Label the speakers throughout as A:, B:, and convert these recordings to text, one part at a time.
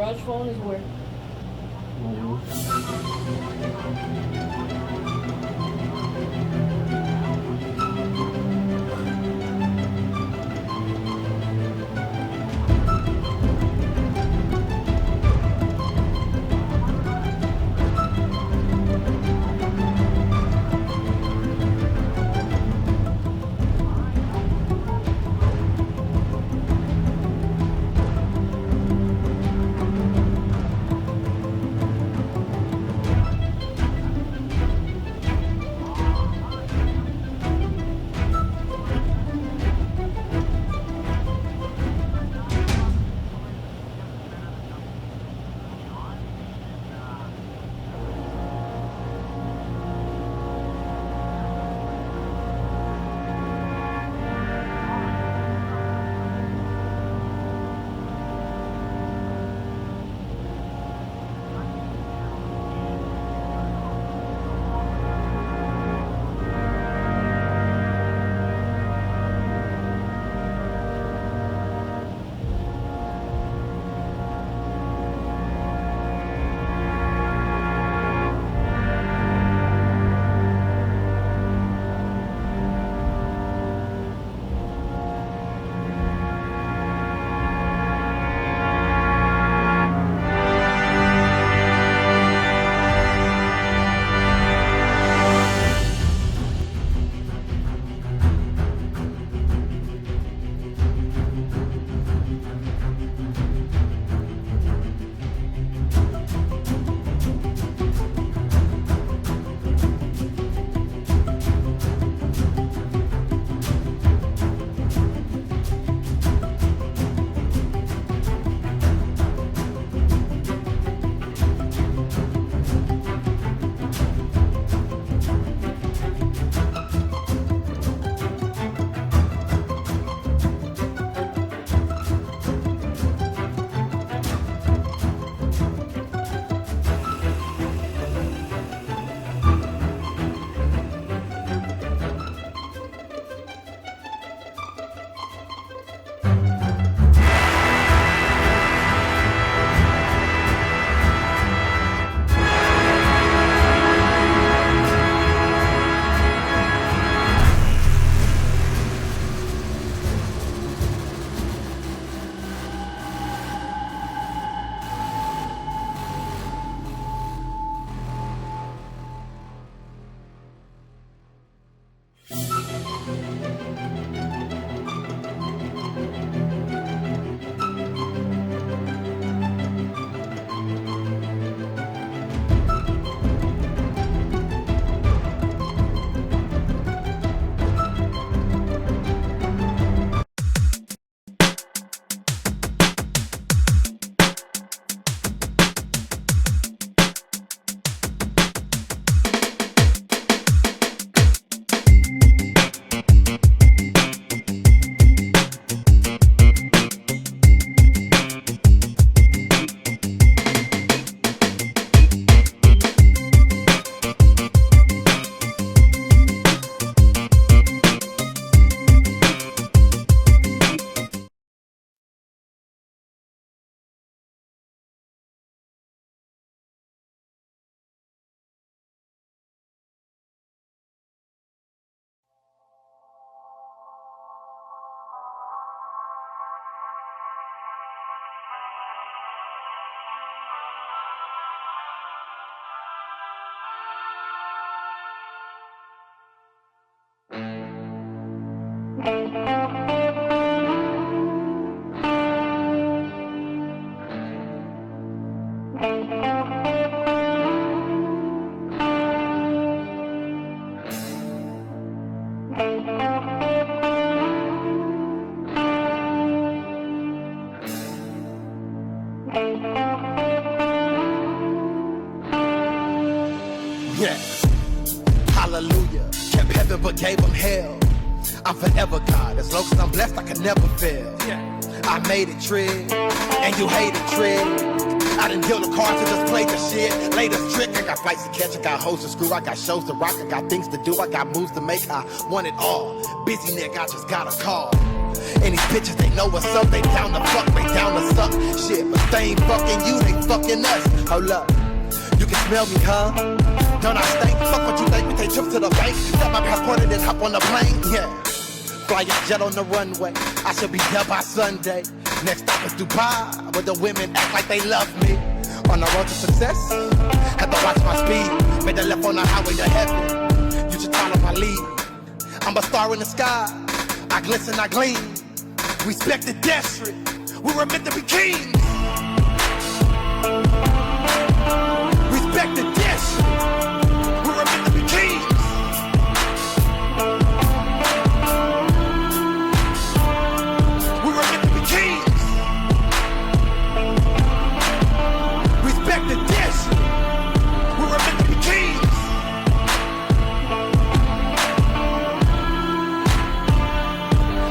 A: garage phone is where?
B: Yeah, hallelujah. Kept heaven but gave them hell. I'm forever God. As long as I'm blessed, I can never fail. Yeah. I made it trick, and you hated trick. I didn't deal the cards to just play the shit. Latest trick, I got flights to catch, I got hoes to screw, I got shows to rock, I got things to do, I got moves to make. I want it all. Busy nigga, I just got a call. And these bitches, they know what's up. They down to fuck, they down to suck. Shit, but they ain't fucking you, they fucking us. Hold up. You can smell me, huh? Don't I stink? Fuck what you think. We take trips to the bank. Got my passport and then hop on the plane. Yeah. Fly a jet on the runway. I should be there by Sunday. Next stop is Dubai, where the women act like they love me. On the road to success, had to watch my speed. Made the left on the highway to heaven. You should follow my lead. I'm a star in the sky. I glisten, I gleam. Respect the district. We were meant to be kings. Respect the district. We were meant to be kings. We were meant to be kings. Respect the district. We were meant to be kings.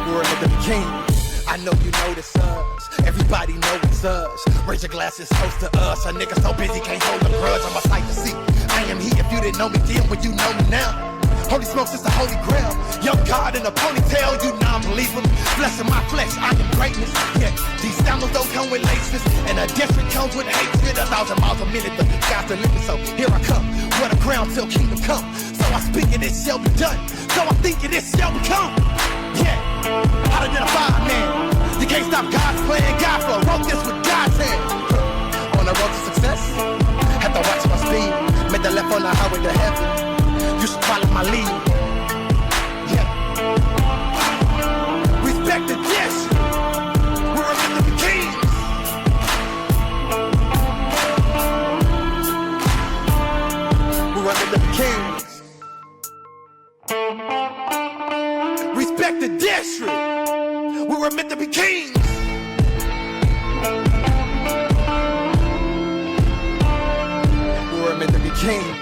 B: We were meant to be kings. I know you notice us. Everybody know it's us. Raise your glasses, toast to us. A nigga so busy can't hold a grudge. I'm a sight to see. I am he if you didn't know me then, when you know me now. Holy smokes, it's the holy grail. Young God in a ponytail, you non-believer. Blessing my flesh, I am greatness. Yeah, these sandals don't come with laces. And a district comes with hatred. 1,000 miles a minute, the sky's the limit. So here I come. What a crown till kingdom come. So I speak and it shall be done. So I think and it shall become. Yeah, how to identify, man. You can't stop God's plan. God flow, wrote this with God's hand. On the road to success, had to watch my speed. Made the left on the highway to heaven. You should follow my lead. Yeah. Respect the dish. We were meant to be kings. We were meant to be kings. Respect the district. We were meant to be kings. We were meant to be kings.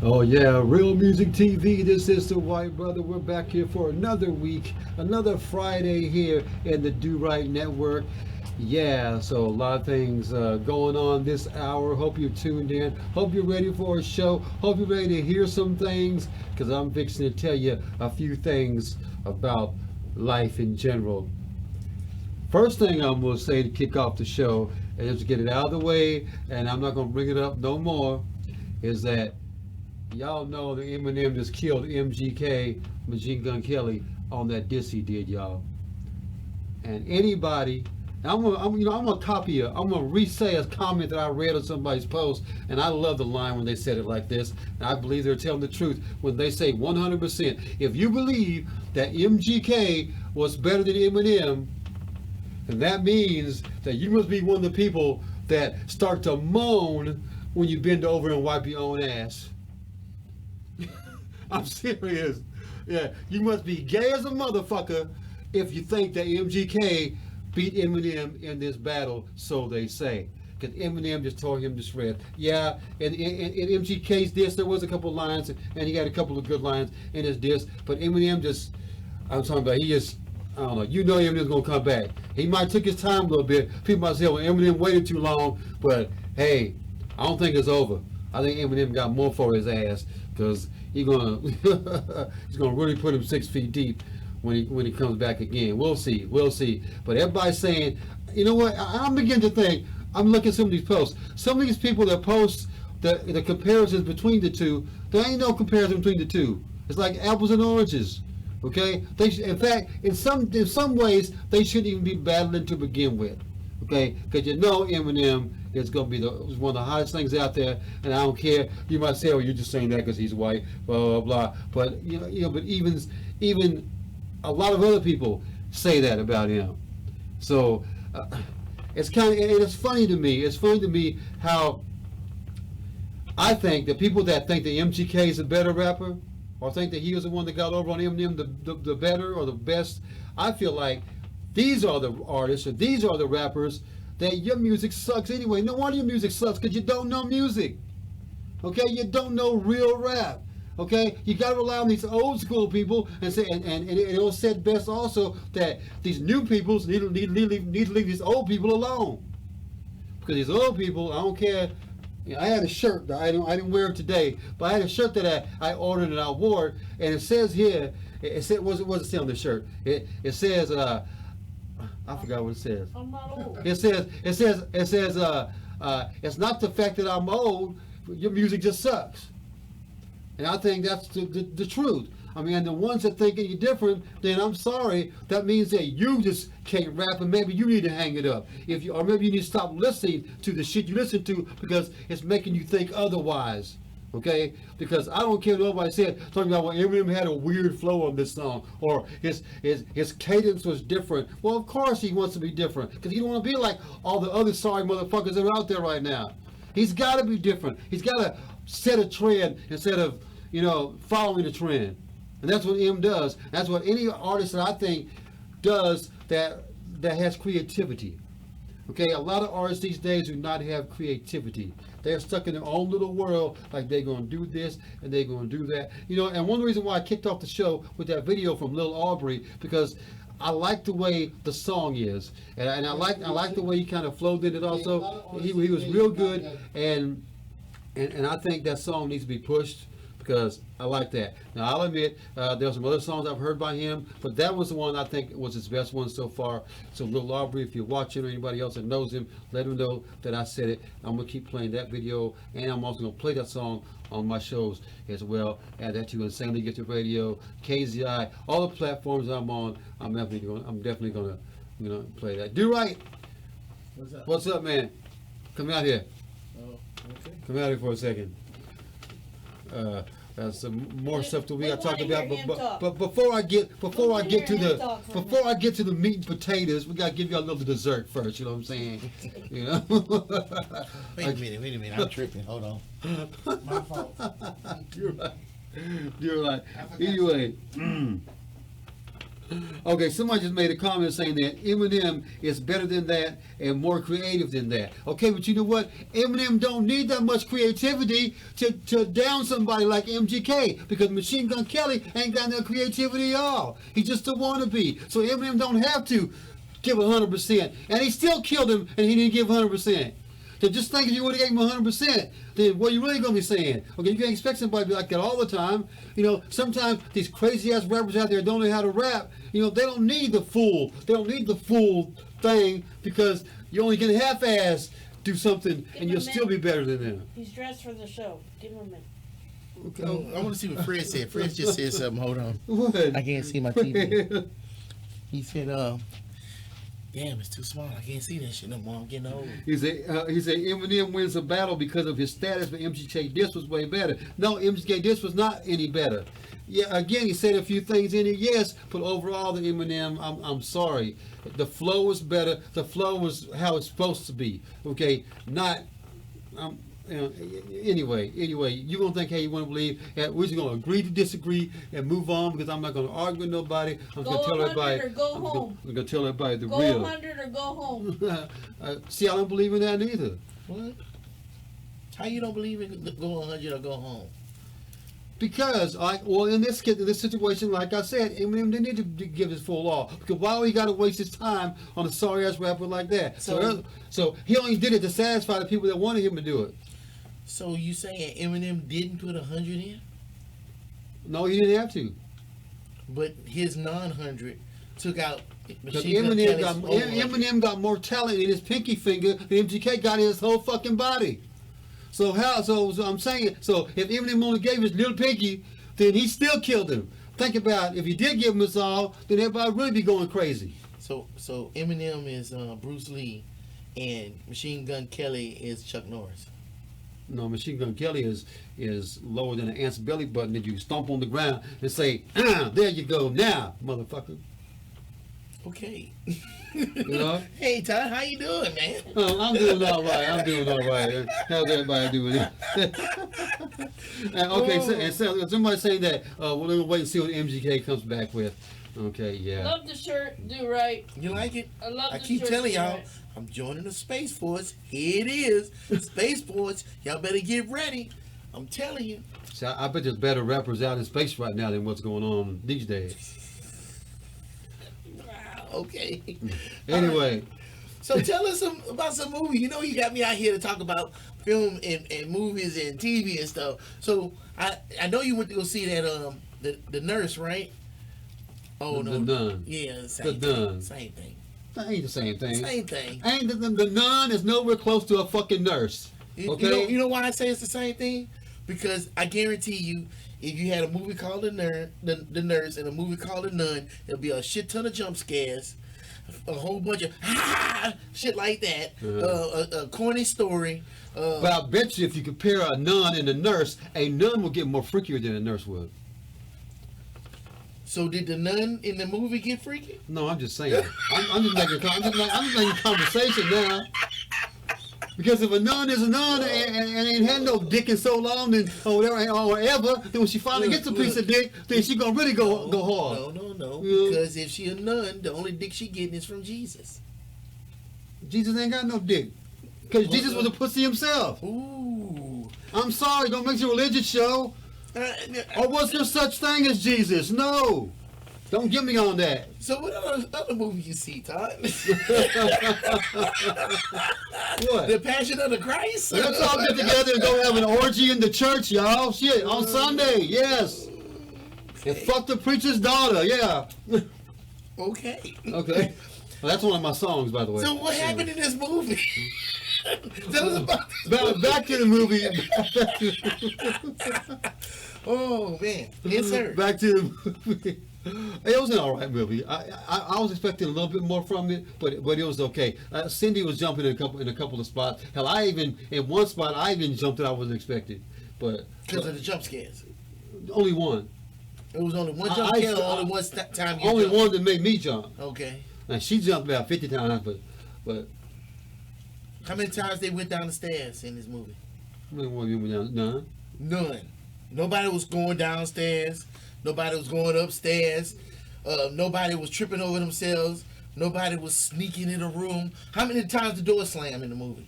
A: Oh yeah, Real Music TV, this is the White Brother. We're back here for another week, another Friday here in the Do Right Network. Yeah, so a lot of things going on this hour. Hope you're tuned in. Hope you're ready for a show. Hope you're ready to hear some things, because I'm fixing to tell you a few things about life in general. First thing I'm going to say to kick off the show, and just to get it out of the way, and I'm not going to bring it up no more, is that y'all know that Eminem just killed MGK, Machine Gun Kelly, on that diss he did, y'all. And anybody, I'm gonna copy I'm gonna re-say a comment that I read on somebody's post, and I love the line when they said it like this. And I believe they're telling the truth when they say 100%. If you believe that MGK was better than Eminem, then that means that you must be one of the people that start to moan when you bend over and wipe your own ass. I'm serious. Yeah, you must be gay as a motherfucker if you think that MGK beat Eminem in this battle, so they say. Because Eminem just tore him to shreds. Yeah, in MGK's diss, there was a couple lines, and he had a couple of good lines in his diss, but Eminem just, I'm talking about, he just, I don't know, you know Eminem's going to come back. He might took his time a little bit. People might say, well, Eminem waited too long, but hey, I don't think it's over. I think Eminem got more for his ass, because he's gonna really put him 6 feet deep when he comes back again. We'll see. But everybody's saying, you know what? I'm beginning to think. I'm looking at some of these posts. Some of these people that post the comparisons between the two, there ain't no comparison between the two. It's like apples and oranges. Okay? In fact, in some ways, they shouldn't even be battling to begin with. Okay? Because you know Eminem is going to be one of the hottest things out there, and I don't care. You might say, "Oh, you're just saying that because he's white," blah blah blah. But you know, but even a lot of other people say that about him. So it's kind of, and it's funny to me. It's funny to me how I think the people that think that MGK is a better rapper, or think that he was the one that got over on Eminem the better or the best, I feel like these are the artists or these are the rappers that your music sucks anyway. No wonder your music sucks, because you don't know music. Okay, you don't know real rap. Okay, you got to rely on these old school people and say, and it was said best also that these new people need to leave these old people alone, because these old people, I don't care. You know, I had a shirt that I didn't wear it today, but I had a shirt that I ordered and I wore it, and it says here, it said, what does it say on the shirt? It says, I forgot what it says.
C: I'm not old.
A: It says, it's not the fact that I'm old, your music just sucks. And I think that's the truth. I mean, and the ones that think any different, then I'm sorry. That means that you just can't rap, and maybe you need to hang it up. Or maybe you need to stop listening to the shit you listen to, because it's making you think otherwise. Okay? Because I don't care what nobody said, talking about, well, Eminem had a weird flow on this song, or his cadence was different. Well, of course he wants to be different, because he don't want to be like all the other sorry motherfuckers that are out there right now. He's got to be different. He's got to set a trend instead of, following the trend. And that's what M does. That's what any artist that I think does that has creativity. Okay, a lot of artists these days do not have creativity. They're stuck in their own little world, like they're going to do this and they're going to do that. And one reason why I kicked off the show with that video from Lil Aubrey, because I like the way the song is, and I like the way he kind of flowed in it. Also, he was real good, and I think that song needs to be pushed, because I like that. Now, I'll admit, there's some other songs I've heard by him, but that was the one I think was his best one so far. So, Lil Aubrey, if you're watching, or anybody else that knows him, let him know that I said it. I'm going to keep playing that video, and I'm also going to play that song on my shows as well. Add that to Insanely Gifted Radio, KZI, all the platforms I'm on. I'm definitely going to play that. Do right. What's up, man? Come out here.
C: Oh, okay.
A: Come out here for a second. Some more stuff that we got to talk about, but before I get to the meat and potatoes, we got to give you a little dessert first. You know what I'm saying?
D: Wait a minute. I'm tripping. Hold on. My fault.
A: You're right. Anyway. Okay, somebody just made a comment saying that Eminem is better than that and more creative than that. Okay, but you know what? Eminem don't need that much creativity to down somebody like MGK, because Machine Gun Kelly ain't got no creativity at all. He's just a wannabe. So Eminem don't have to give 100%. And he still killed him, and he didn't give 100%. So just think, if you would have gave him 100%, then what are you really going to be saying? Okay, you can't expect somebody to be like that all the time. Sometimes these crazy ass rappers out there don't know how to rap. They don't need the full. They don't need the full thing, because you only can half-ass do something, and you'll still be better than them.
C: He's dressed for the show. Give him a minute.
D: Okay. I want to see what Fred said. Fred just said something. Hold on.
A: What?
D: I can't see my TV. He said, damn, it's too small. I can't see that shit no more. I'm getting old.
A: He said Eminem wins a battle because of his status, but MGK Diss was way better. No, MGK Diss was not any better. Yeah, again, he said a few things in it, yes, but overall, the Eminem, I'm sorry. The flow was better. The flow was how it's supposed to be. Okay, not. Anyway, you're going to think, hey, you want to believe, we're just going to agree to disagree and move on, because I'm not going to argue with nobody. I'm going to tell everybody. I'm going to tell everybody the real.
C: Go 100 or go home.
A: See, I don't believe in that neither.
D: What? How you don't believe in go 100 or go home?
A: Because, in this situation, like I said, Eminem didn't need to give his full all. Because why would he got to waste his time on a sorry-ass rapper like that? So he only did it to satisfy the people that wanted him to do it.
D: So you saying Eminem didn't put 100 in?
A: No, he didn't have to.
D: But his non-100 took out
A: Machine Gun Kelly's Eminem got more talent in his pinky finger than MGK got in his whole fucking body. So I'm saying, so if Eminem only gave his little pinky, then he still killed him. Think about, if he did give him his all, then everybody would really be going crazy.
D: So Eminem is Bruce Lee, and Machine Gun Kelly is Chuck Norris.
A: No, Machine Gun Kelly is lower than an ant's belly button that you stomp on the ground and say, there you go, now, motherfucker.
D: Okay.
A: You know?
D: Hey, Todd, how you doing, man?
A: I'm doing all right. I'm doing all right. How's everybody doing? And, okay, so somebody's saying that we're gonna wait and see what MGK comes back with. Okay, yeah.
C: Love the shirt. Do right.
D: You like it?
C: I love
D: I
C: the
D: keep
C: shirt,
D: telling
C: do
D: y'all,
C: right.
D: I'm joining the Space Force. Here it is. Space Force. Y'all better get ready. I'm telling you.
A: See, I bet there's better rappers out in space right now than what's going on these days.
D: Wow. Okay.
A: Anyway,
D: So tell us about some movie. You know you got me out here to talk about film and movies and TV and stuff. So I know you went to go see that the nurse, right? Oh
A: the
D: no.
A: Nun.
D: Yeah,
A: The
D: same
A: Nun.
D: thing. Same thing.
A: That ain't the same thing.
D: Same thing.
A: Ain't the nun is nowhere close to a fucking nurse. Okay.
D: You know why I say it's the same thing? Because I guarantee you, if you had a movie called The Nurse and a movie called The Nun, there'll be a shit ton of jump scares, a whole bunch of shit like that, a corny story.
A: But I bet you if you compare a nun and a nurse will get more freakier than a nurse would.
D: So did the nun in the movie get freaky?
A: No, I'm just saying. I'm just making conversation now. Because if a nun is a nun and ain't had no dick in so long, then or ever, then when she finally gets a piece of dick, then she gonna really go hard.
D: No.
A: Yeah.
D: Because if she a nun, the only dick she getting is from Jesus.
A: Jesus ain't got no dick. Because Jesus was a pussy himself.
D: Ooh.
A: I'm sorry, don't make it a religious show. Or was there such thing as Jesus? No. Don't get me on that.
D: So what other movie you see, Todd?
A: What?
D: The Passion of the Christ?
A: Let's all get together and go have an orgy in the church, y'all. Shit, on Sunday, yes. And fuck the preacher's daughter, yeah.
D: Okay.
A: Okay. Well, that's one of my songs, by the way.
D: So what happened in this movie? Tell us about this
A: Back to the movie.
D: Oh man, yes sir.
A: Back to the movie. It was an alright movie. I was expecting a little bit more from it, but it was okay. Cindy was jumping in a couple of spots. Hell, in one spot I even jumped that I wasn't expecting, but
D: Because of the jump scares.
A: only one.
D: It was only one jump scare. Or only one time. You
A: Only
D: jumped?
A: one that made me jump.
D: Okay.
A: And she jumped about 50 times, but
D: How many times they went down the stairs in this movie?
A: none.
D: None. Nobody was going downstairs. Nobody was going upstairs. Nobody was tripping over themselves. Nobody was sneaking in a room. How many times the door slammed in the movie?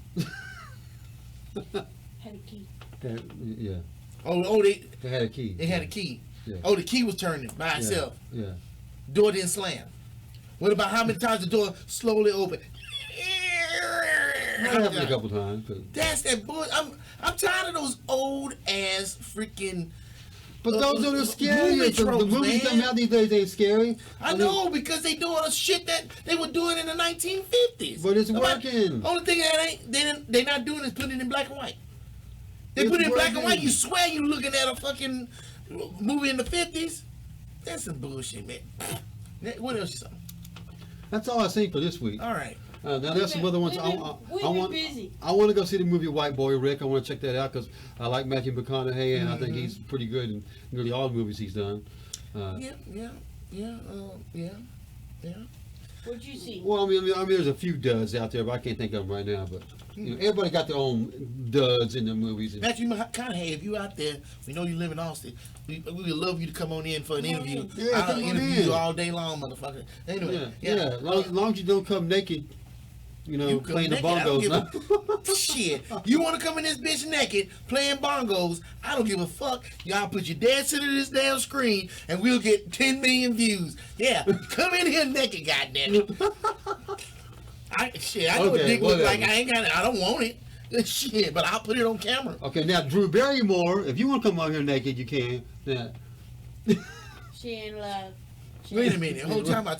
C: Had a key.
A: Yeah,
D: They
A: they had a key.
D: had a key.
A: Yeah.
D: Oh, the key was turning by itself.
A: Yeah.
D: Door didn't slam. What about how many times the door slowly opened?
A: That happened a couple times.
D: That's that bull. I'm tired of those old ass freaking.
A: But those are the scariest.
D: movie
A: The
D: tropes,
A: movies
D: man.
A: come out these days ain't scary.
D: I know because they doing a shit that they were doing in the 1950s.
A: But it's working.
D: Only thing that they not doing is putting it in black and white. They
A: It's
D: put it in black and
A: working.
D: white. You swear you looking at a fucking movie in the 50s. That's some bullshit, man. What else you saw?
A: That's all I seen for this week.
D: All right.
A: Now there's some other ones.
C: We've been busy.
A: I want to go see the movie White Boy Rick. I want to check that out because I like Matthew McConaughey and I think he's pretty good in nearly all the movies he's done.
D: Yeah.
C: What'd you see?
A: Well, I mean, there's a few duds out there, but I can't think of them right now. But you know, everybody got their own duds in their movies. And,
D: Matthew McConaughey, if you out there, we know you live in Austin. We would love you to come on in for an interview.
A: Yeah,
D: I'll
A: come on
D: interview
A: in.
D: you all day long, motherfucker. Anyway,
A: As long as you don't come naked, you know,
D: You come
A: playing the
D: naked, I don't
A: bongos.
D: give Shit, you want to come in this bitch naked playing bongos? I don't give a fuck. Y'all put your dead center to this damn screen, and we'll get 10 million views. Yeah, come in here naked, goddammit. I know what
A: Okay,
D: dick look
A: whatever.
D: like. I don't want it. Shit, but I'll put it on camera.
A: Okay, now Drew Barrymore, if you want to come out here naked, you can. Yeah.
C: She ain't allowed.
D: Wait a minute. Hold time out.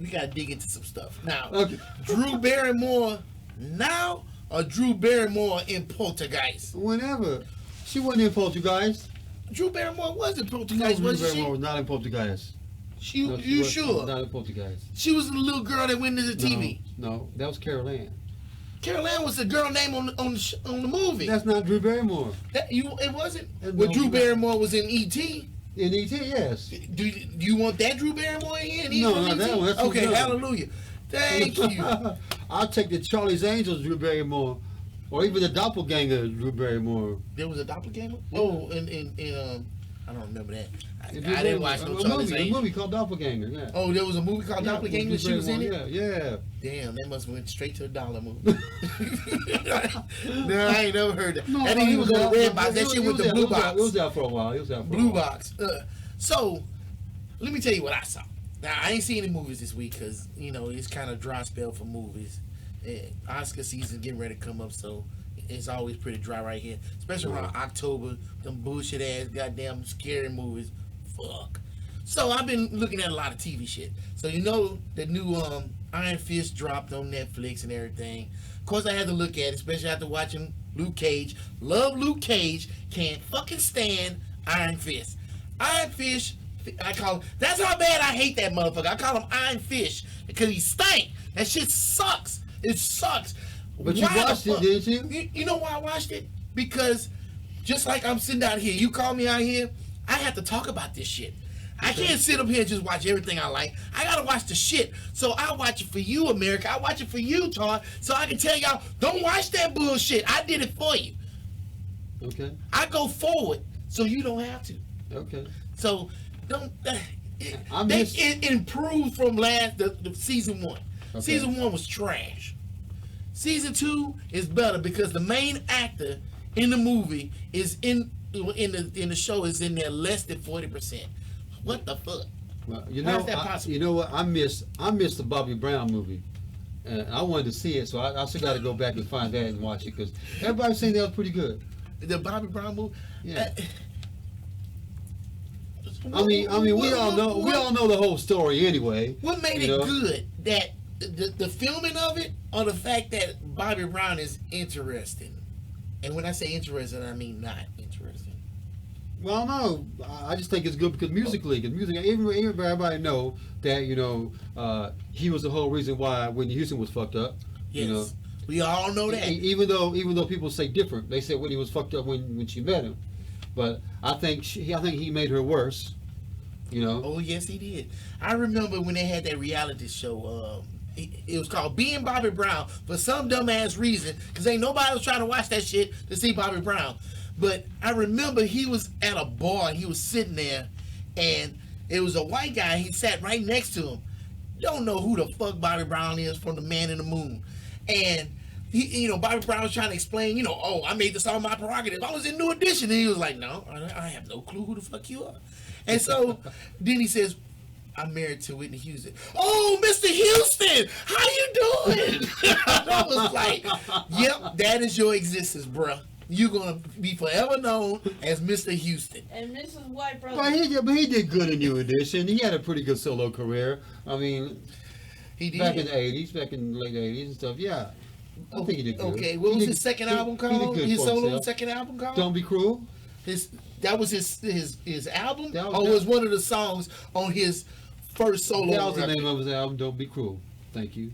D: We gotta dig into some stuff now.
A: Okay.
D: Drew Barrymore now or Drew Barrymore in Poltergeist?
A: Whenever. She wasn't in Poltergeist.
D: Drew Barrymore was in
A: No,
D: Poltergeist,
A: Drew
D: wasn't
A: Barrymore
D: she?
A: was not in Poltergeist. No, she
D: You
A: was
D: sure?
A: Not in Poltergeist.
D: She was the little girl that went into the TV.
A: No, that was Carol Ann.
D: Carol Ann was the girl name on the movie.
A: That's not Drew Barrymore.
D: It wasn't.
A: No,
D: Well, Drew
A: no.
D: Barrymore was in E.T.
A: In E.T., yes.
D: Do you want that Drew Barrymore in here? And he's
A: No,
D: from
A: not that
D: E.T.?
A: one. That's
D: Okay,
A: too good.
D: hallelujah. Thank you.
A: I'll take the Charlie's Angels Drew Barrymore, or even the Doppelganger Drew Barrymore.
D: There was a doppelganger?
A: Yeah.
D: Oh, I don't remember that. I
A: If
D: didn't watch no Charlie's
A: a
D: Angels.
A: movie called Doppelganger. Yeah.
D: Oh, there was a movie called
A: Yeah,
D: Doppelganger.
A: with
D: She
A: Drew
D: was in it.
A: Barrymore, Yeah.
D: Damn, that must have went straight to a dollar movie. No, I ain't never heard that.
A: No,
D: That didn't even go to Red Box. That shit
A: It
D: with the blue box.
A: It was out for a while.
D: Blue box. So, let me tell you what I saw. Now, I ain't seen any movies this week because, it's kind of dry spell for movies. Oscar season getting ready to come up, so it's always pretty dry right here. Especially around October. Them bullshit ass goddamn scary movies. Fuck. So, I've been looking at a lot of TV shit. So, the new Iron Fist dropped on Netflix and everything. Of course, I had to look at it, especially after watching Luke Cage. Love Luke Cage. Can't fucking stand Iron Fist. Iron Fist, I call him, that's how bad I hate that motherfucker. I call him Iron Fish because he stank. That shit sucks. It sucks.
A: But you watched it, didn't you?
D: You know why I watched it? Because just like I'm sitting out here, you call me out here, I have to talk about this shit. I can't sit up here and just watch everything I like. I gotta watch the shit. So I watch it for you, America. I watch it for you, Todd. So I can tell y'all, don't watch that bullshit. I did it for you.
A: Okay.
D: I go forward, so you don't have to.
A: Okay.
D: So don't.
A: I miss-
D: It improved from the season 1.
A: Okay.
D: Season 1 was trash. Season 2 is better because the main actor in the movie is in the show is in there less than 40%. What the fuck?
A: Well,
D: How is that possible?
A: You know what? I missed the Bobby Brown movie, and I wanted to see it, so I still got to go back and find that and watch it because everybody's saying that was pretty good.
D: The Bobby Brown movie.
A: Yeah. I mean, we all know the whole story anyway.
D: What made it good? That the filming of it, or the fact that Bobby Brown is interesting? And when I say interesting, I mean not interesting.
A: Well, no, I just think it's good because musically, everybody know that he was the whole reason why Whitney Houston was fucked up.
D: Yes, we all know that.
A: Even though people say different, they said Whitney was fucked up when she met him, but I think he made her worse.
D: Oh yes, he did. I remember when they had that reality show. It was called Being Bobby Brown for some dumbass reason, because ain't nobody was trying to watch that shit to see Bobby Brown. But I remember he was at a bar and he was sitting there, and it was a white guy. He sat right next to him. Don't know who the fuck Bobby Brown is from The Man in the Moon, and he, Bobby Brown was trying to explain, I made this all my prerogative. I was in New Edition, and he was like, no, I have no clue who the fuck you are. And so then he says, I'm married to Whitney Houston. Oh, Mr. Houston, how you doing? I was like, yep, that is your existence, bruh. You're gonna be forever known as Mr. Houston.
C: And Mrs. White Brother.
A: But he did good in New Edition. He had a pretty good solo career. I mean,
D: He did.
A: back in the '80s, back in the late '80s and stuff. Yeah, I think he did good.
D: Okay, what was his second album called?
A: He did good
D: His
A: for
D: solo
A: himself.
D: second album called?
A: Don't Be Cruel.
D: That was his album,
A: That
D: or was one of the songs on his first solo?
A: That was the
D: record?
A: name of his album. Don't Be Cruel. Thank you.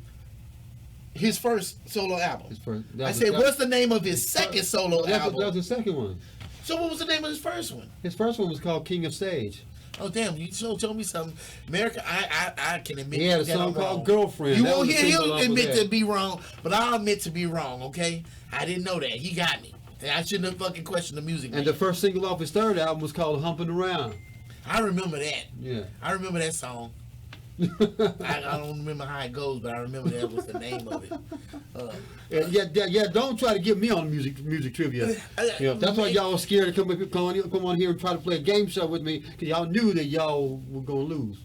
D: His first solo album.
A: His first.
D: I said, what's the name of his second solo album?
A: That was the second one.
D: So what was the name of his first one?
A: His first one was called King of Stage.
D: Oh damn! You told me something, America. I can admit.
A: He had a
D: that
A: song
D: I'm
A: called
D: wrong.
A: Girlfriend.
D: You
A: That
D: won't
A: was a
D: hear
A: single
D: him
A: off of
D: admit
A: that.
D: to be wrong, but I'll admit to be wrong. Okay, I didn't know that. He got me. I shouldn't have fucking questioned the music.
A: And the first single off his third album was called Humping Around.
D: I remember that.
A: Yeah.
D: I remember that song. I don't remember how it goes, but I remember that was the name of it.
A: Yeah. Don't try to get me on music trivia. That's why y'all was scared to come on here and try to play a game show with me because y'all knew that y'all were gonna lose.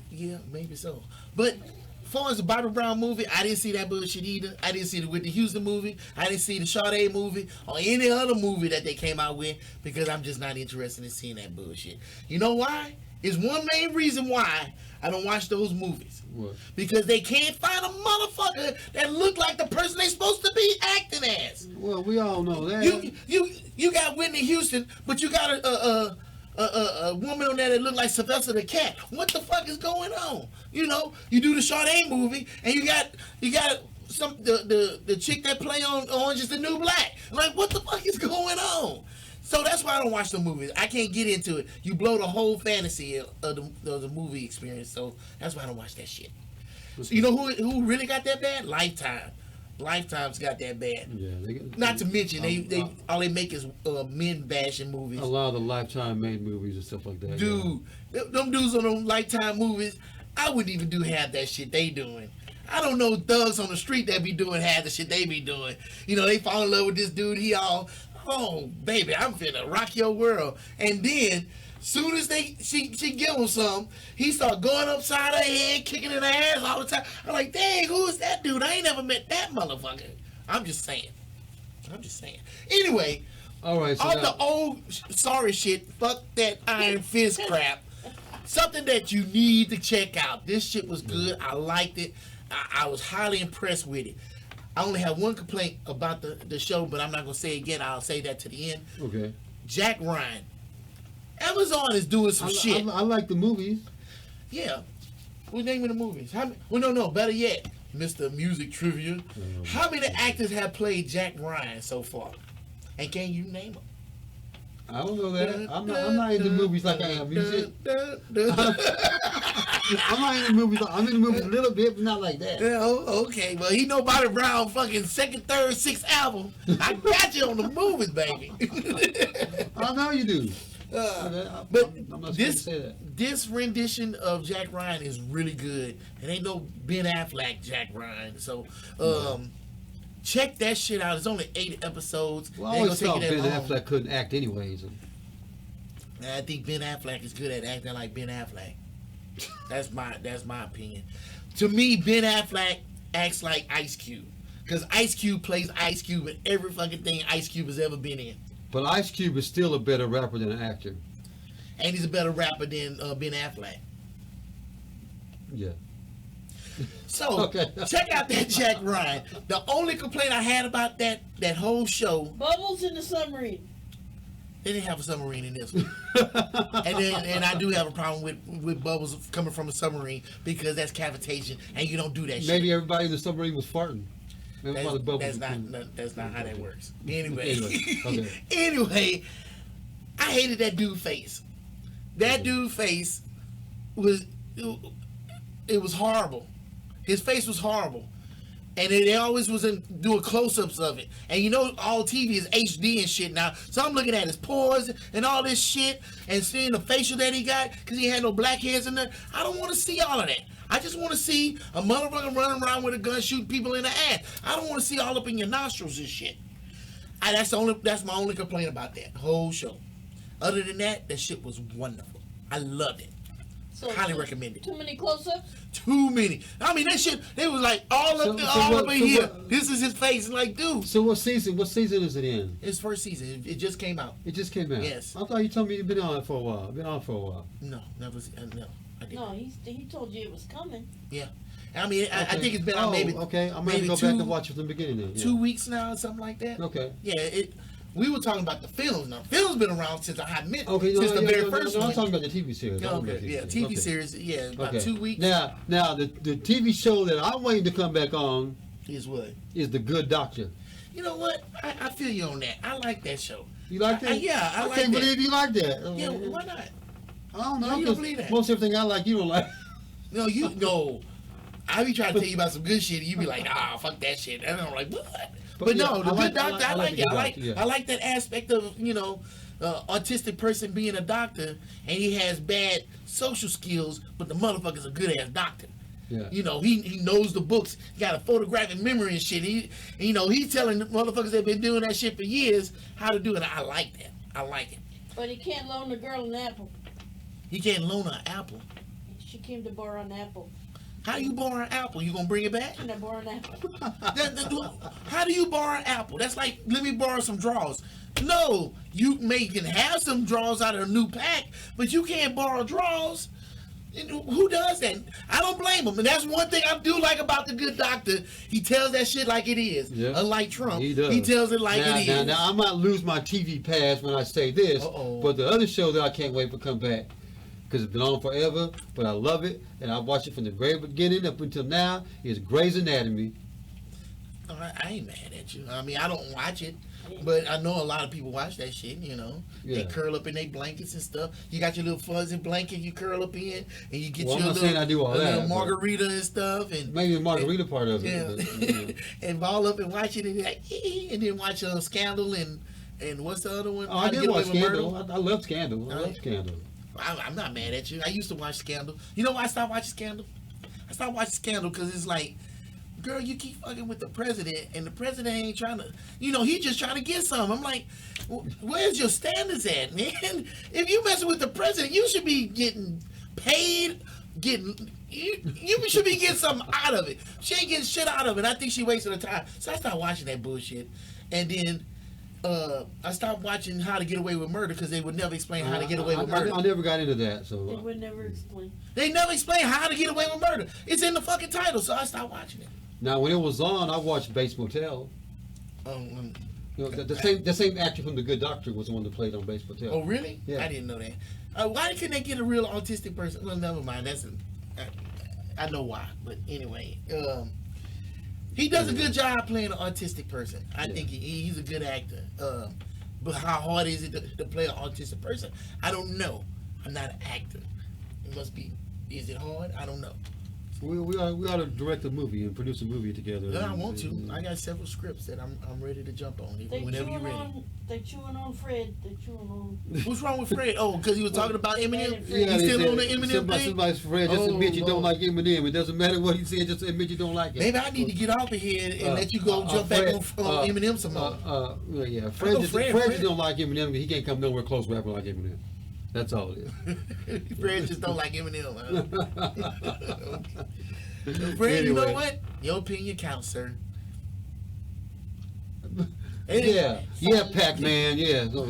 D: Yeah, maybe so. But as far as the Bobby Brown movie, I didn't see that bullshit either. I didn't see the Whitney Houston movie. I didn't see the Sade movie or any other movie that they came out with because I'm just not interested in seeing that bullshit. You know why? It's one main reason why I don't watch those movies.
A: What?
D: Because they can't find a motherfucker that look like the person they supposed to be acting as.
A: Well, we all know that.
D: You got Whitney Houston, but you got a woman on there that look like Sylvester the Cat. What the fuck is going on? You do the Sade movie, and you got the chick that play on Orange Is the New Black. Like, what the fuck is going on? So that's why I don't watch the movies. I can't get into it. You blow the whole fantasy of the movie experience. So that's why I don't watch that shit. So you know who really got that bad? Lifetime. Lifetime's got that bad.
A: Yeah.
D: Not to mention they all they make is men bashing movies.
A: A lot of the Lifetime made movies and stuff like that.
D: Dude, them dudes on them Lifetime movies, I wouldn't even do half that shit they doing. I don't know thugs on the street that be doing half the shit they be doing. You know, they fall in love with this dude. He all, oh baby, I'm finna rock your world. And then, soon as she give him some, he start going upside her head, kicking in her ass all the time. I'm like, dang, who is that dude? I ain't never met that motherfucker. I'm just saying. Anyway,
A: All right. So
D: all
A: now,
D: the old sorry shit, fuck that Iron Fist crap. Something that you need to check out. This shit was good. I liked it. I was highly impressed with it. I only have one complaint about the show, but I'm not going to say it again. I'll say that to the end.
A: okay.
D: Jack Ryan. Amazon is doing some shit.
A: I like the movies.
D: Yeah. What's the name of the movies? No. Better yet, Mr. Music Trivia. How many actors have played Jack Ryan so far? And can you name them?
A: I don't know that. I'm not into movies like I am music. I'm not into movies. I'm into movies a little bit, but not like that.
D: Yeah, okay. Well, he know Bobby Brown fucking second, third, sixth album. I got you on the movies, baby.
A: I know you do.
D: But
A: I'm not supposed to say that.
D: this rendition of Jack Ryan is really good. It ain't no Ben Affleck Jack Ryan. So check that shit out. It's only 8 episodes.
A: Well, I
D: They ain't
A: always
D: gonna
A: thought
D: take it
A: Ben
D: that long.
A: Affleck couldn't act anyways.
D: And I think Ben Affleck is good at acting like Ben Affleck. That's my opinion. To me, Ben Affleck acts like Ice Cube. Because Ice Cube plays Ice Cube in every fucking thing Ice Cube has ever been in.
A: But Ice Cube is still a better rapper than an actor.
D: And he's a better rapper than Ben Affleck.
A: Yeah.
D: So,
A: Okay.
D: check out that Jack Ryan. The only complaint I had about that whole show,
C: Bubbles in the submarine.
D: they didn't have a submarine in this one. and I do have a problem with bubbles coming from a submarine because that's cavitation and you don't do that shit.
A: Maybe everybody in the submarine was farting. Maybe why the bubbles
D: That's
A: were
D: not
A: cool.
D: that's not how that works. Anyway,
A: Okay.
D: anyway, I hated that dude face. That dude face was horrible. His face was horrible, and they always was doing close-ups of it. And you know, all TV is HD and shit now, so I'm looking at his pores and all this shit, and seeing the facial that he got because he had no black hairs in there. I don't want to see all of that. I just want to see a motherfucker running around with a gun shooting people in the ass. I don't want to see all up in your nostrils and shit. That's my only complaint about that whole show. Other than that, that shit was wonderful. I loved it.
C: So
D: Highly recommend it.
C: Too many close-ups?
D: Too many. I mean, that shit. They was like all up in here. This is his face. And like, dude.
A: So what season is it in?
D: It's first season. It just came out.
A: It just came out.
D: Yes.
A: I thought you told me you've been on it for a while.
D: No, never. No, I didn't.
C: No, he told you it was coming.
D: Yeah. I mean, I
A: Okay.
D: think it's been out maybe.
A: Okay, I'm gonna
D: maybe
A: go
D: two,
A: back and watch it from the beginning then. Yeah.
D: 2 weeks now or something like that.
A: Okay.
D: Yeah. We were talking about the films. Now, films been around since I had met.
A: Okay.
D: Since the very first
A: I'm
D: one.
A: talking about the TV series. I'm talking
D: Okay.
A: about the
D: Yeah.
A: series.
D: TV
A: Okay.
D: series. Yeah. About
A: Okay.
D: 2 weeks.
A: Now the TV show that I'm waiting to come back on
D: Is what?
A: is The Good Doctor.
D: You know what? I feel you on that. I like that show.
A: You like that?
D: Yeah, I like
A: can't
D: that.
A: believe you like that.
D: Yeah, why not?
A: I don't know.
D: Why you don't
A: 'cause
D: believe that?
A: Most everything I like, you don't like.
D: No. I be trying to tell you about some good shit, and you be like, fuck that shit. And I'm like, what? But
A: yeah,
D: no, the Good Doctor, I like
A: The
D: it.
A: Good Doctor, yeah.
D: I like that aspect of, autistic person being a doctor, and he has bad social skills, but the motherfucker's a good ass doctor.
A: Yeah.
D: He knows the books. He got a photographic memory and shit. He's telling the motherfuckers that been doing that shit for years how to do it. I like that. I like it.
C: But he can't loan the girl an apple.
D: He can't loan her an apple.
C: She came to borrow an apple.
D: How you borrow an apple? You gonna bring it back?
C: Can I borrow an apple?
D: How do you borrow an apple? That's like, let me borrow some drawers. No, you can have some drawers out of a new pack, but you can't borrow drawers. Who does that? I don't blame him. And that's one thing I do like about the Good Doctor. He tells that shit like it is.
A: Yeah.
D: Unlike Trump.
A: He does.
D: He tells it like it is.
A: Now, I might lose my TV pass when I say this,
D: Uh-oh.
A: but the other show that I can't wait for come back, because it's been on forever, but I love it, and I watch it from the very beginning up until now, is Grey's Anatomy.
D: I ain't mad at you. I mean, I don't watch it.
C: shit.
D: But I know a lot of people watch that shit, you know. They
A: Yeah.
D: curl up in their blankets and stuff. You got your little fuzzy blanket you curl up in, and you get
A: Well, I'm
D: your
A: not
D: little,
A: saying I do all
D: a
A: that,
D: little
A: but-
D: margarita and stuff. And
A: Maybe the margarita part of it.
D: yeah.
A: But, you know.
D: And ball up and watch it and, like, and then watch Scandal and what's the other one?
A: Oh, I
D: How to
A: did
D: Get Away
A: watch
D: with
A: Scandal.
D: Murder.
A: I love Scandal. I
D: Oh,
A: love
D: yeah.
A: Scandal.
D: I'm not mad at you. I used to watch Scandal. You know why I stopped watching Scandal? I stopped watching Scandal because it's like, girl, you keep fucking with the president, and the president ain't trying to, you know, he just trying to get some. I'm like, where's your standards at, man? If you messing with the president, you should be getting paid, you should be getting something out of it. She ain't getting shit out of it. I think she wasted her time. So I stopped watching that bullshit. And then I stopped watching How to Get Away with Murder because they would never explain how to get away with murder.
A: I never got into that.
C: They
A: So
C: would never explain.
D: They never explain how to get away with murder. It's in the fucking title, so I stopped watching it.
A: now, when it was on, I watched Bates Motel.
D: Um,
A: You know, the same actor from The Good Doctor was the one that played on Bates Motel.
D: oh, really?
A: Yeah.
D: I didn't know that. Why couldn't they get a real autistic person? Well, never mind. I know why. But anyway, he does a good job playing an autistic person. I think he's a good actor. But how hard is it to play an autistic person? I don't know. I'm not an actor. It must be. Is it hard? I don't know.
A: We ought to direct a movie and produce a movie together.
D: Yeah, I want to. I got several scripts that I'm ready to jump on.
C: They
D: Whenever you're
C: chewing
D: ready.
C: on. They chewing on Fred. They chewing on.
D: What's wrong with Fred? Oh, because he was talking about Eminem.
C: Yeah,
D: He's
A: they
D: still
A: said,
D: on the Eminem thing.
A: Somebody's friend, just
D: Oh,
A: admit you don't
D: Lord.
A: like Eminem. It doesn't matter what he said, just admit you don't like it.
D: Maybe I need to get off of here and let you go jump back on Eminem some more.
A: Well, yeah,
D: know
A: Fred
D: Fred.
A: just don't like Eminem. He can't come nowhere close rapping like Eminem. That's all it is.
D: Fred just don't like Eminem. Huh? Fred, you know
A: Anyway.
D: what? Your opinion counts, sir.
A: Yeah, Pac-Man, yeah. So,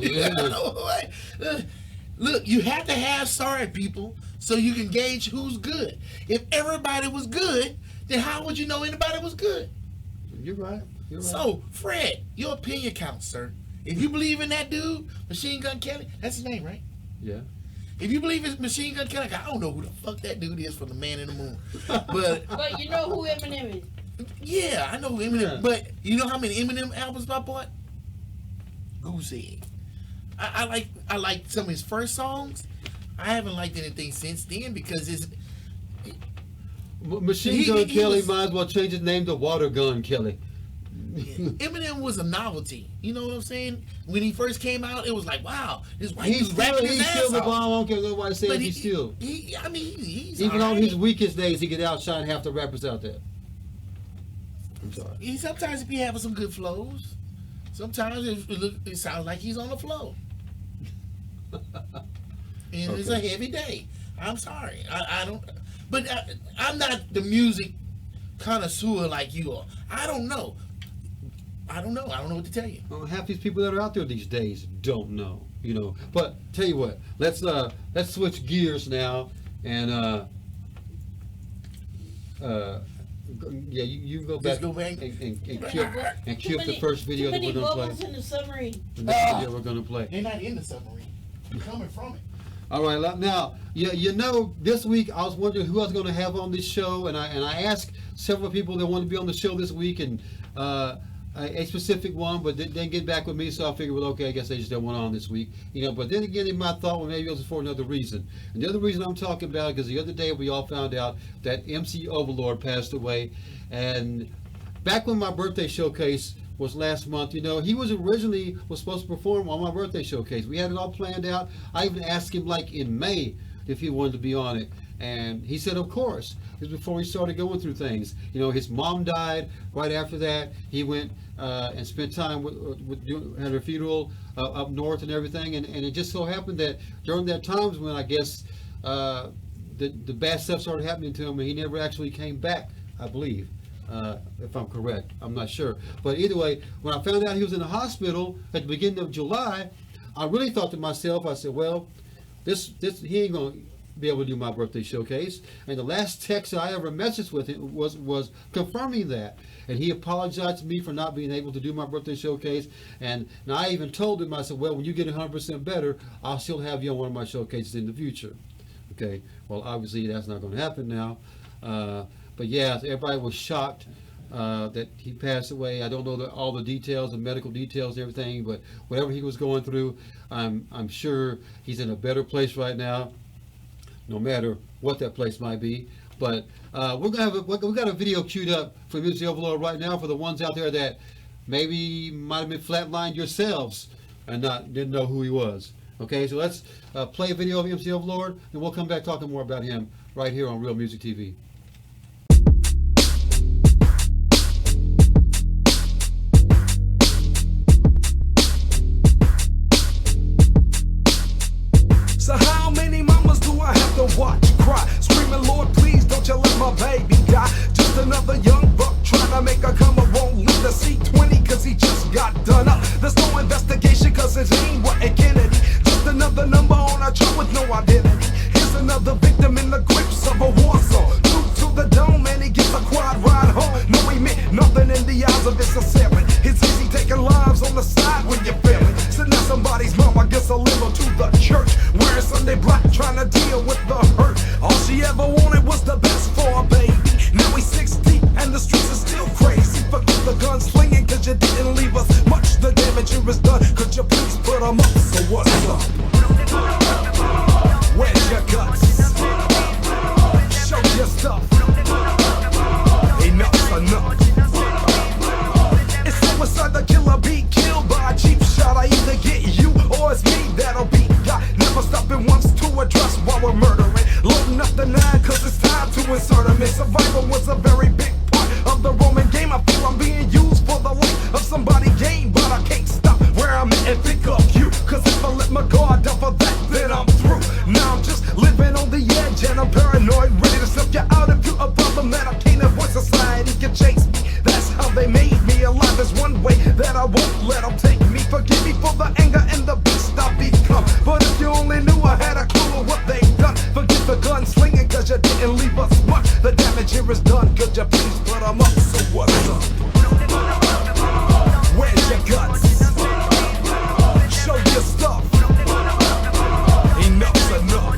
D: Look, you have to have sorry people so you can gauge who's good. If everybody was good, then how would you know anybody was good?
A: You're right. You're right.
D: So, Fred, your opinion counts, sir. If you believe in that dude, Machine Gun Kelly, that's his name, right?
A: Yeah.
D: If you believe it's Machine Gun Kelly, I don't know who the fuck that dude is from the Man in the Moon. But
C: But you know who Eminem is.
D: yeah, I know who Eminem.
A: Yeah.
D: But you know how many Eminem albums I bought? Goose Egg. I like some of his first songs. I haven't liked anything since then because it's
A: Machine
D: He-
A: Gun
D: he
A: Kelly
D: was-
A: might as well change his name to Water Gun Kelly.
D: Eminem was a novelty. You know what I'm saying? When he first came out, it was like, wow, this white
A: He's
D: dude's rapping his
A: still
D: ass
A: the
D: off.
A: bomb. I don't care what nobody says.
D: But
A: He's still.
D: He's
A: Even on
D: alright.
A: his weakest days, he could outshine half the rappers out there. I'm sorry.
D: He sometimes be having some good flows. Sometimes it sounds like he's on the flow. And it's a
A: Okay.
D: heavy day. I'm sorry. I don't. But I'm not the music connoisseur like you are. I don't know. I don't know what to tell you.
A: Well, half these people that are out there these days don't know, you know. But tell you what, let's switch gears now, and yeah, you go back,
D: Just go back.
A: and cue up the first video that we're
C: Too many
A: gonna
C: bubbles
A: play.
C: in the submarine.
A: The next video we're gonna play.
D: They're not in the submarine. They're coming from it.
A: All right, now you know this week I was wondering who I was going to have on this show, and I asked several people that wanted to be on the show this week, and a specific one, but they didn't get back with me, so I figured, well, okay, I guess they just don't want on this week, you know. But then again, in my thought, well, maybe it was for another reason. And the other reason I'm talking about, because the other day we all found out that MC Overlord passed away, and back when my birthday showcase was last month, you know, he was supposed to perform on my birthday showcase. We had it all planned out. I even asked him like in May if he wanted to be on it, and he said of course. It was before he started going through things. You know, his mom died. Right after that, he went and spent time had her funeral up north and everything, and it just so happened that during that times when I guess the bad stuff started happening to him, and he never actually came back, I believe. If I'm correct, I'm not sure. But either way, when I found out he was in the hospital at the beginning of July, I really thought to myself, I said, well, this he ain't gonna be able to do my birthday showcase. And the last text I ever messaged with him was confirming that. And he apologized to me for not being able to do my birthday showcase. And I even told him, I said, well, when you get 100% better, I'll still have you on one of my showcases in the future. Okay, well, obviously that's not going to happen now. But yeah, everybody was shocked that he passed away. I don't know all the details, the medical details, and everything, but whatever he was going through, I'm sure he's in a better place right now, no matter what that place might be. But we got a video queued up for MC Overlord right now for the ones out there that maybe might have been flatlined yourselves and didn't know who he was. Okay, so let's play a video of MC Overlord, and we'll come back talking more about him right here on Real Muzik TV.
E: So how many mamas do I have to watch cry? Screaming, Lord, please don't you let my baby die. Just another young buck trying to make a come up. Won't leave the C20 cause he just got done up. There's no investigation cause his name wasn't Kennedy. Just another number on a chart with no identity. Here's another victim in the grips of a war zone. True to the dome and he gets a quad ride home. No, he meant nothing in the eyes of his assailant. It's easy taking lives on the side when you're failing. So now somebody's mama gets a liver to the church. Wearing Sunday black trying to deal with the hurt. All she ever wanted was the best for a baby. Now he's 6 deep and the streets are still crazy. Forget the gun slinging cause you didn't leave us much. The damage here is done. Could you please put them up? So what's up? Where's your guts? Show your stuff. Enough's enough. It's suicide, the killer be killed by a cheap shot. I either get you or it's me that'll be got. Never stopping once to address while we're murdering. Loading up the 9 cause it's time to insert him in. Survival was a very big part of the Roman game. I feel I'm being used for the life of somebody game, but I can't stop where I'm at and think of you. Cause if I let my guard down for that, then I'm through. Now I'm just living on the edge and I'm paranoid, ready to slip you out if you're a problem that I can't avoid. Society can chase me, that's how they made me. Alive is one way that I won't let them take me. Forgive me for the anger and the beast I become. But if you only knew I had a clue of what they've done. Forget the gun slinging cause you didn't leave us much. The damage here is done, could you please put them up? So what's up? Where's your guts? Show your stuff. Enough's enough.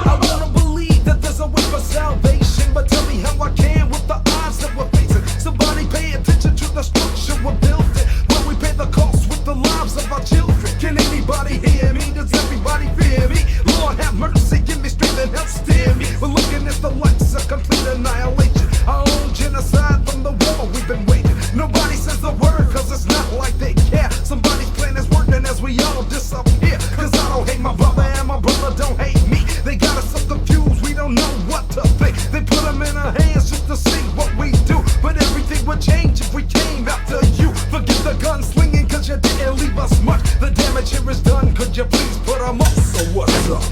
E: I wanna believe that there's a way for salvation, but tell me how I can with the odds that we're facing. Somebody pay attention to the structure we're building, where we pay the cost with the lives of our children. Can anybody hear me? Does everybody fear me? Lord have mercy, give me strength and help steer me. We're looking at the lights of complete annihilation. Our own genocide from the war we've been waging. Nobody says a word cause it's not like they care. Somebody's plan is working as we all disappear. Cause I don't hate my brother and my brother don't hate me. They got us so confused we don't know what to think. They put them in our hands just to see what we do. But everything would change if we came after you. Forget the gun slinging cause you didn't leave us much. The damage here is done, could you please put them up? So what's up?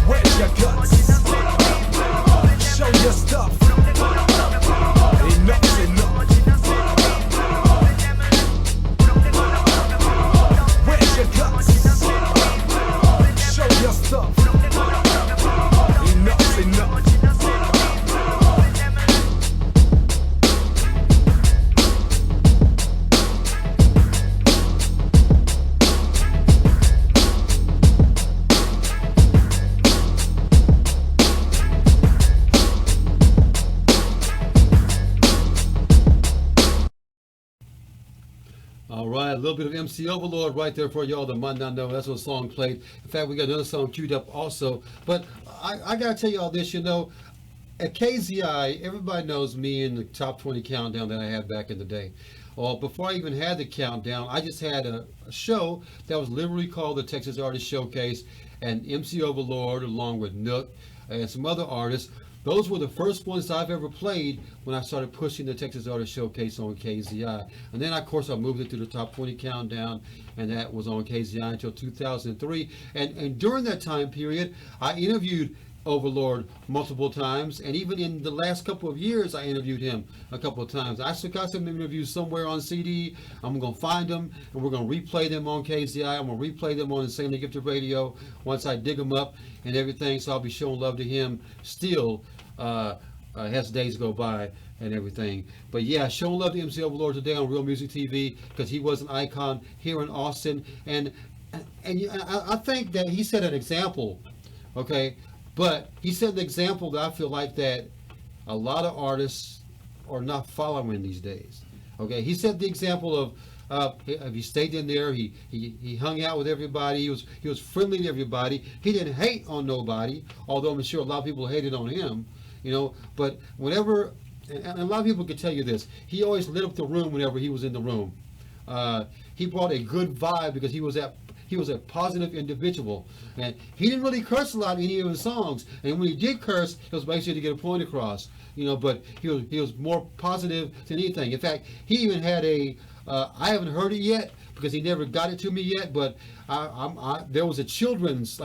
E: Where's your guts? Show your stuff. Enough's enough. Where's your guts? Show your stuff. Enough's enough.
A: All right, a little bit of MC Overlord right there for y'all that might not know. That's what song played. In fact, we got another song queued up also. But I got to tell you all this, you know, at KZI, everybody knows me in the top 20 countdown that I had back in the day. Well, before I even had the countdown, I just had a show that was literally called the Texas Artist Showcase, and MC Overlord along with Nook and some other artists. Those were the first ones I've ever played when I started pushing the Texas Artist Showcase on KZI. And then, of course, I moved it to the Top 20 Countdown, and that was on KZI until 2003. And during that time period, I interviewed Overlord multiple times, and even in the last couple of years I interviewed him a couple of times. I still got some interviews somewhere on CD. I'm going to find them and we're going to replay them on KZI. I'm going to replay them on Insanely Gifted Radio once I dig them up and everything. So I'll be showing love to him still as days go by and everything. But yeah, showing love to MC Overlord today on Real Music TV, because he was an icon here in Austin, and I think that he set an example, okay? But he set an example that I feel like that a lot of artists are not following these days. Okay, he set the example of he stayed in there. He hung out with everybody. He was friendly to everybody. He didn't hate on nobody, although I'm sure a lot of people hated on him. You know, but whenever, and a lot of people can tell you this, he always lit up the room whenever he was in the room. He brought a good vibe because he was a positive individual, and he didn't really curse a lot in any of his songs. And when he did curse, it was basically to get a point across. You know, but he was more positive than anything. In fact, he even had I haven't heard it yet because he never got it to me yet. But there was a children's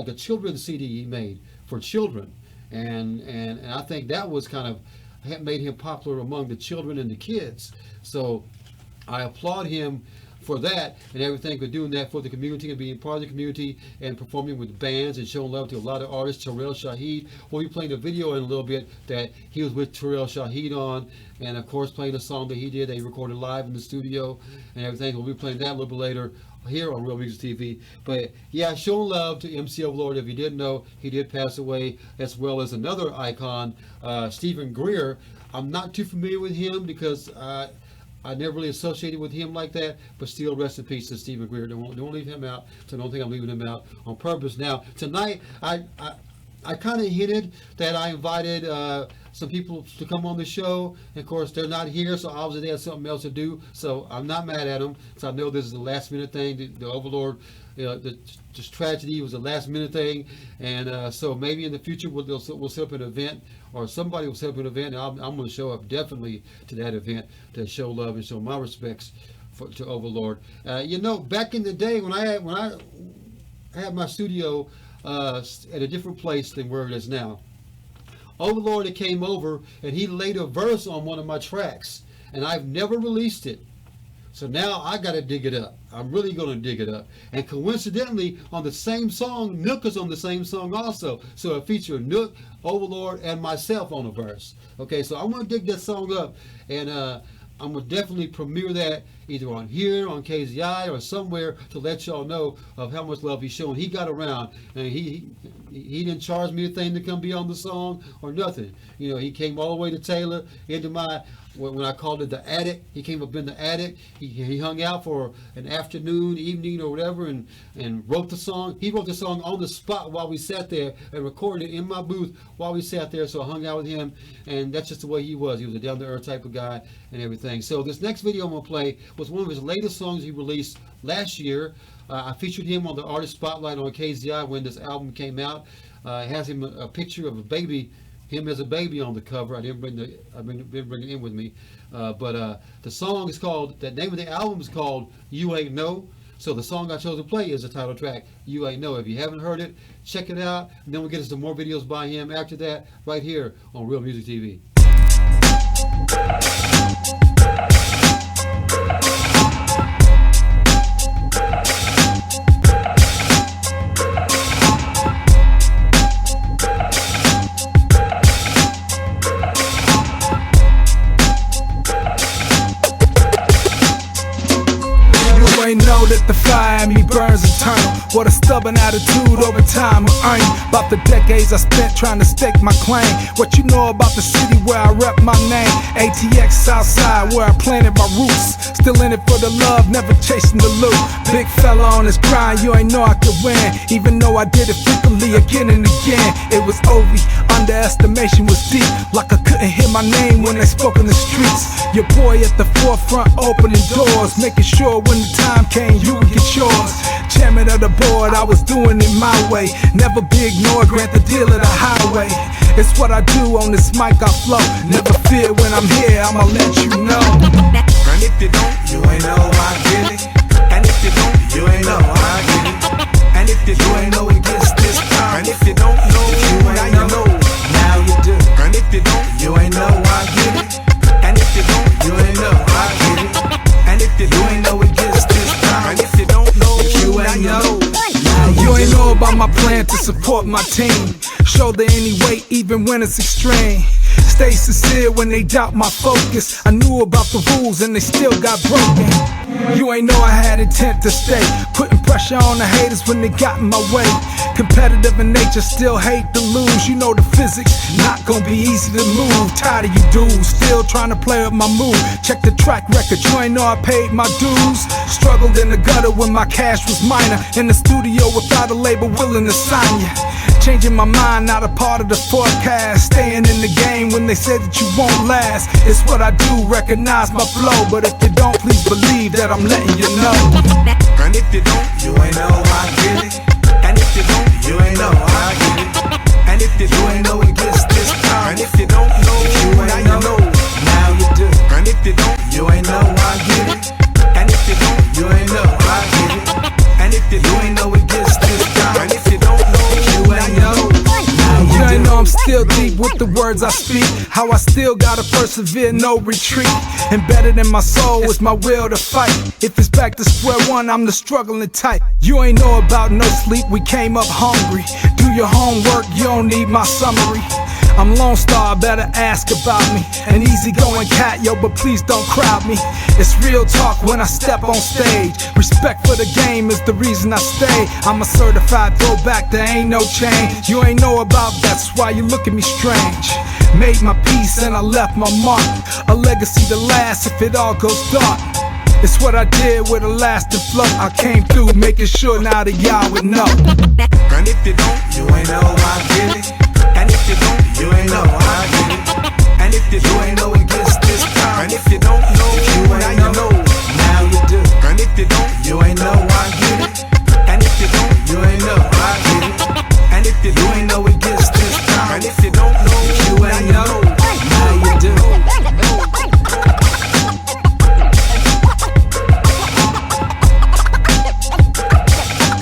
A: CD he made for children, and I think that was kind of made him popular among the children and the kids. So I applaud him for that and everything, for doing that for the community and being part of the community and performing with bands and showing love to a lot of artists. Terrell Shaheed, we'll be playing a video in a little bit that he was with Terrell Shaheed on, and of course playing a song that he did, they recorded live in the studio and everything. We'll be playing that a little bit later here on Real Music TV. But yeah, showing love to MC Overlord. If you didn't know, he did pass away, as well as another icon, Stephen Greer. I'm not too familiar with him because I never really associated with him like that, but still, rest in peace to Stephen Greer. Don't leave him out. So don't think I'm leaving him out on purpose. Now tonight, I kind of hinted that I invited some people to come on the show. And of course, they're not here, so obviously they have something else to do. So I'm not mad at them. So I know this is a last minute thing. The Overlord, this tragedy was a last minute thing, and so maybe in the future we'll set up an event, or somebody will set up an event, and I'm going to show up definitely to that event to show love and show my respects to Overlord. You know, back in the day when I had my studio at a different place than where it is now, Overlord came over and he laid a verse on one of my tracks, and I've never released it. So now I got to dig it up. I'm really going to dig it up. And coincidentally, on the same song, Nook is on the same song also. So it featured Nook, Overlord, and myself on a verse. Okay, so I'm going to dig that song up, and I'm going to definitely premiere that either on here, on KZI, or somewhere to let y'all know of how much love he's showing. He got around, and he didn't charge me a thing to come be on the song or nothing. You know, he came all the way to Taylor into my, when I called it the attic, he came up in the attic. He hung out for an afternoon, evening, or whatever, and wrote the song. He wrote the song on the spot while we sat there and recorded it in my booth while we sat there. So I hung out with him, and that's just the way he was. He was a down-to-earth type of guy and everything. So this next video I'm going to play was one of his latest songs he released last year. I featured him on the Artist Spotlight on KZI when this album came out. It has him a picture of a baby, him as a baby on the cover. I didn't bring it in with me, but the song is called, the name of the album is called You Ain't Know. So the song I chose to play is the title track, You Ain't Know. If you haven't heard it, check it out, and then we'll get into some more videos by him after that, right here on Real Music TV.
E: Know that the fire in me burns eternal. What a stubborn attitude over time I earn. About the decades I spent trying to stake my claim. What you know about the city where I rep my name? ATX Southside where I planted my roots. Still in it for the love, never chasing the loot. Big fella on this grind, you ain't know I could win. Even though I did it frequently again and again. It was Ovi, underestimation was deep. Like I couldn't hear my name when they spoke in the streets. Your boy at the forefront opening doors, making sure when the time came you would get yours. Chairman of the board, I was doing it my way. Never be ignored, grant the deal of the highway. It's what I do on this mic, I flow. Never fear when I'm here, I'ma let you know. And if you don't, you ain't know I get it. And if you don't, you ain't know I get it. And if you ain't know it gets this time. And if you don't know, now you know. Now you do. And if you don't, you ain't know I get it. And if you don't, you ain't know I get it. And if you ain't know it gets this time. And if you don't know, you ain't know. You ain't know about my plan to support my team. Shoulder any weight even when it's extreme. Stay sincere when they doubt my focus. I knew about the rules and they still got broken. You ain't know I had intent to stay, putting pressure on the haters when they got in my way. Competitive in nature, still hate to lose. You know the physics, not gonna be easy to move. Tired of you dudes, still trying to play up my mood. Check the track record, you ain't know I paid my dues. Struggled in the gutter when my cash was minor. In the studio without a label willing to sign you. Changing my mind, not a part of the forecast. Staying in the game when they said that you won't last. It's what I do, recognize my flow. But if you don't, please believe that I'm letting you know.
F: And if you don't, you ain't know I get it. And if you don't, you ain't know I get it. And if you ain't know it gets this time. And if you don't know, now you know, now you do. And if you don't, you ain't know I get it. And if you don't, you ain't know I get it. And if you ain't know it gets this time. And if you don't know, you ain't know.
E: You ain't know I'm still deep with the words I speak. How I still gotta persevere, no retreat. Embedded in my soul is my will to fight. If it's back to square one, I'm the struggling type. You ain't know about no sleep, we came up hungry. Do your homework, you don't need my summary. I'm Lone Star, better ask about me. An easygoing cat, yo, but please don't crowd me. It's real talk when I step on stage. Respect for the game is the reason I stay. I'm a certified throwback, there ain't no change. You ain't know about that's why you look at me strange. Made my peace and I left my mark. A legacy to last if it all goes dark. It's what I did with a lasting flow. I came through making sure now that y'all would know.
F: And if you don't, you ain't know I get it. And if you don't, you ain't know I get it. And if you ain't know it gets this time. And if you don't know, now you know, now you do. And if you don't, you ain't know I get it. And if you don't, you ain't know I get it. And if you ain't know it gets this time. And if you don't know, you ain't know, now you do.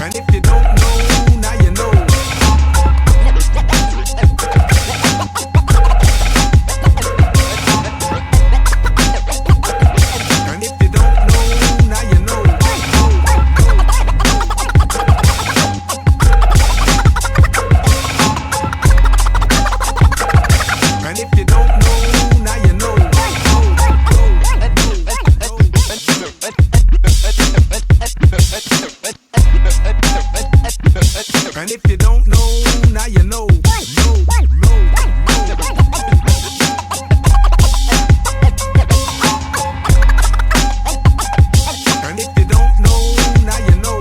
F: And if you don't know, now you know. And if you don't know, now you know. And if you don't know, now you know. And if you don't know, now you know. And if you don't know, now you know.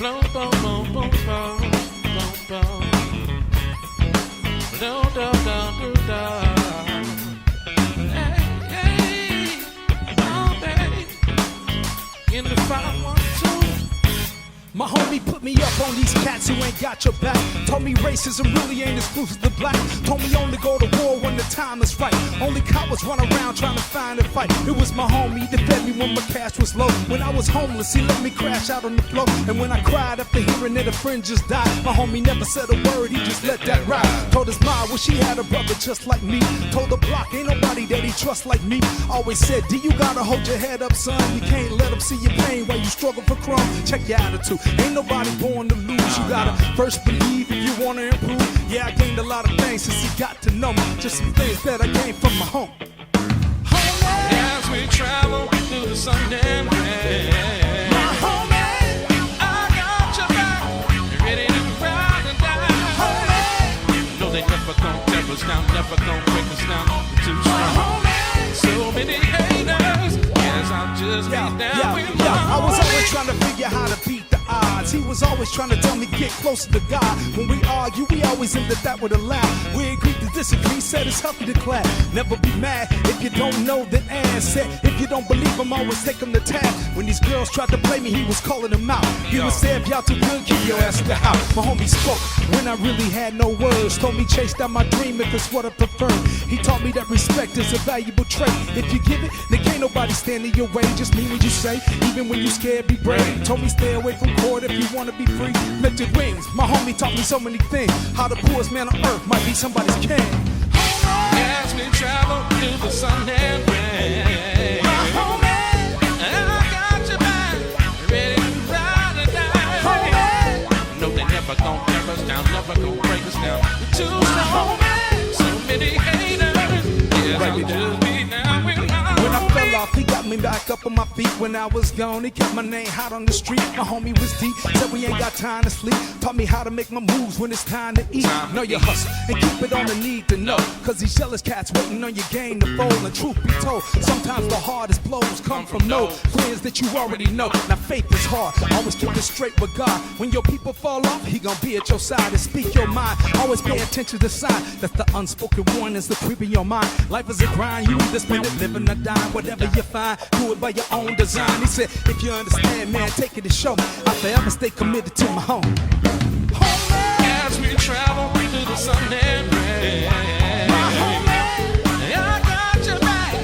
G: Boom, boom, boom, boom, boom, boom, boom. Do, do, do, do, do. Hey, hey, all day. In the 512.
E: My homie put me up on these cats who ain't got your back. Told me racism really ain't exclusive to black. Told me only go to war when the time is right. Only cowards run around trying to find a fight. It was my homie that fed me when my cash was low. When I was homeless, he let me crash out on the floor. And when I cried after hearing that a friend just died, my homie never said a word, he just let that ride. Told his mom, well, she had a brother just like me. Told the block, ain't nobody that he trusts like me. Always said, D, you gotta hold your head up, son. You can't let them see your pain while you struggle for crumbs. Check your attitude. Ain't nobody born to lose. You gotta first believe if you wanna improve. Yeah, I gained a lot of things since he got to know me. Just some things that I gained from my home.
G: As we travel through the sun and rain,
E: My homie,
G: I got your back, ready to ride and die. No, they never gon' tell us down, never gon' break us down. We're too strong. So many haters, guess I'll just be down with my
E: I was always
G: homie.
E: trying to figure how to beat the odds. He was always trying to tell me get closer to God. When we argue, we always ended that with a laugh. We agreed to disagree, said it's healthy to clap. Never be be mad. If you don't know, then answer. If you don't believe him, always take him to task. When these girls tried to play me, he was calling them out. He would say, if y'all too good, keep your ass in the house. My homie spoke when I really had no words. Told me chase down my dream if it's what I prefer. He taught me that respect is a valuable trait. If you give it, then can't nobody stand in your way. Just mean what you say, even when you scared, be brave. Told me stay away from court if you wanna be free. Lifted wings, my homie taught me so many things. How the poorest man on earth might be somebody's king.
G: As we travel through the sun and rain, I got your back, ready to ride or die. No, they never gon' tear us down, never gon' break us down. We're too strong, so many haters. Yes, I'll just be down with my
E: When I fell off, he got me back up on my feet. When I was gone, he kept my name hot on the street. My homie was deep, said we ain't got time to sleep. Taught me how to make my moves when it's time to eat. Know your hustle and keep it on the need to know. Cause these jealous cats waiting on your game to fold. And truth be told, sometimes the hardest blows come from no friends that you already know. Now faith is hard, always keep it straight with God. When your people fall off, he gon' be at your side and speak your mind. Always pay attention to the sign. That's the unspoken warnings that creep in your mind. Life is a grind, you either spend it living or dying. Whatever you find, do it by your own design. He said, if you understand, man, take it and show me. I forever stay committed to my home.
G: as we travel through the sun and rain. I got your back,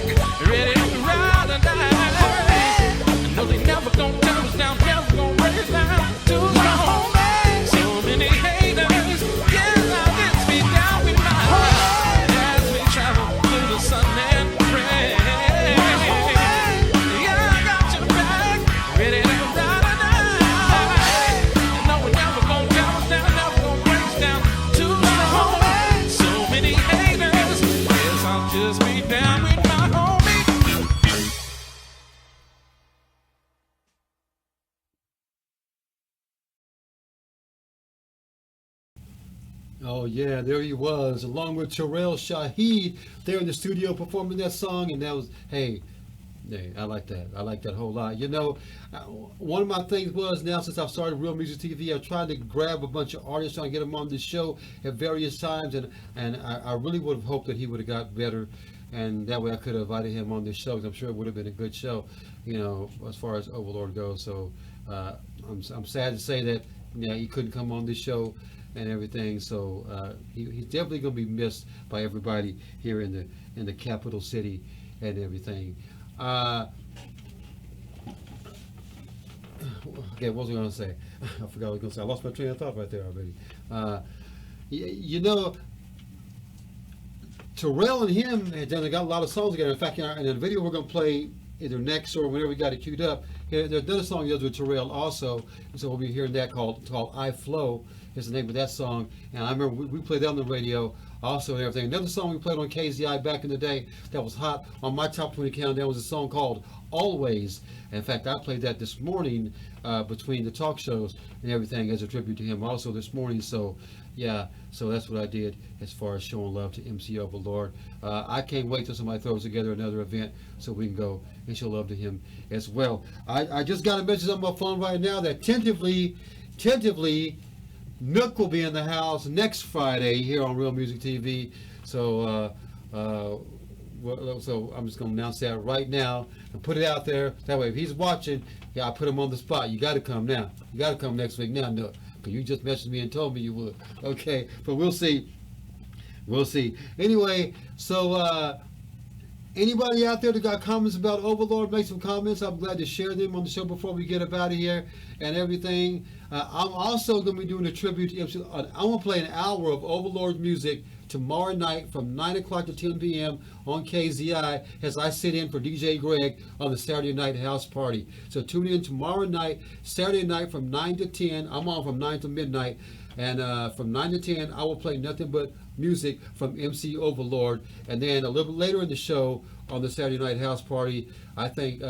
G: ready to ride or die. No, they never gon' tear us down, never gon' break us down. Too long, so many haters. Yes, I'll just be down with my heart as we travel through the sun and rain. Yeah, I got your back, ready to ride or die. No, we never gon' tear us down, never gon' break us down. Too long, so many haters. Yes, I'll just be down with my homie.
A: Oh yeah, there he was, along with Terrell Shaheed, there in the studio performing that song, and that was, hey, I like that. I like that a whole lot. You know, one of my things was now since I've started Real Music TV, I've tried to grab a bunch of artists, trying to get them on this show at various times, and I really would have hoped that he would have got better, and that way I could have invited him on this show, because I'm sure it would have been a good show, you know, as far as Overlord goes. So I'm sad to say that he couldn't come on this show and everything. So he's definitely going to be missed by everybody here in the capital city and everything. Okay, what was I going to say? I forgot what I was going to say. I lost my train of thought right there already. You know, Terrell and him had got a lot of songs together. In fact, in the video we're going to play either next or whenever we got it queued up, there's another song he does with Terrell also. So we'll be hearing that called I Flow is the name of that song. And I remember we played that on the radio also and everything. Another song we played on KZI back in the day that was hot on my top 20 countdown was a song called Always. In fact, I played that this morning between the talk shows and everything as a tribute to him also this morning. So yeah, so that's what I did as far as showing love to MC Overlord. I can't wait till somebody throws together another event so we can go and show love to him as well. I just got a message on my phone right now that tentatively Nook will be in the house next Friday here on Real Music TV. So so I'm just going to announce that right now and put it out there. That way, if he's watching, I put him on the spot. You got to come now. You got to come next week now, Nook. Because you just messaged me and told me you would. Okay, but we'll see. We'll see. Anyway, so anybody out there that got comments about Overlord, make some comments. I'm glad to share them on the show before we get up out of here and everything. I'm also going to be doing a tribute to MC. I'm going to play an hour of Overlord music tomorrow night from 9 o'clock to 10 p.m. on KZI as I sit in for DJ Greg on the Saturday Night House Party. So tune in tomorrow night, Saturday night from 9 to 10. I'm on from 9 to midnight. And from 9 to 10, I will play nothing but music from MC Overlord. And then a little bit later in the show on the Saturday Night House Party, I think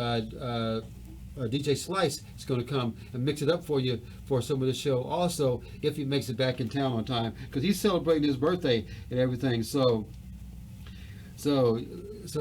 A: DJ Slice is going to come and mix it up for you for some of the show also, if he makes it back in town on time, because he's celebrating his birthday and everything. So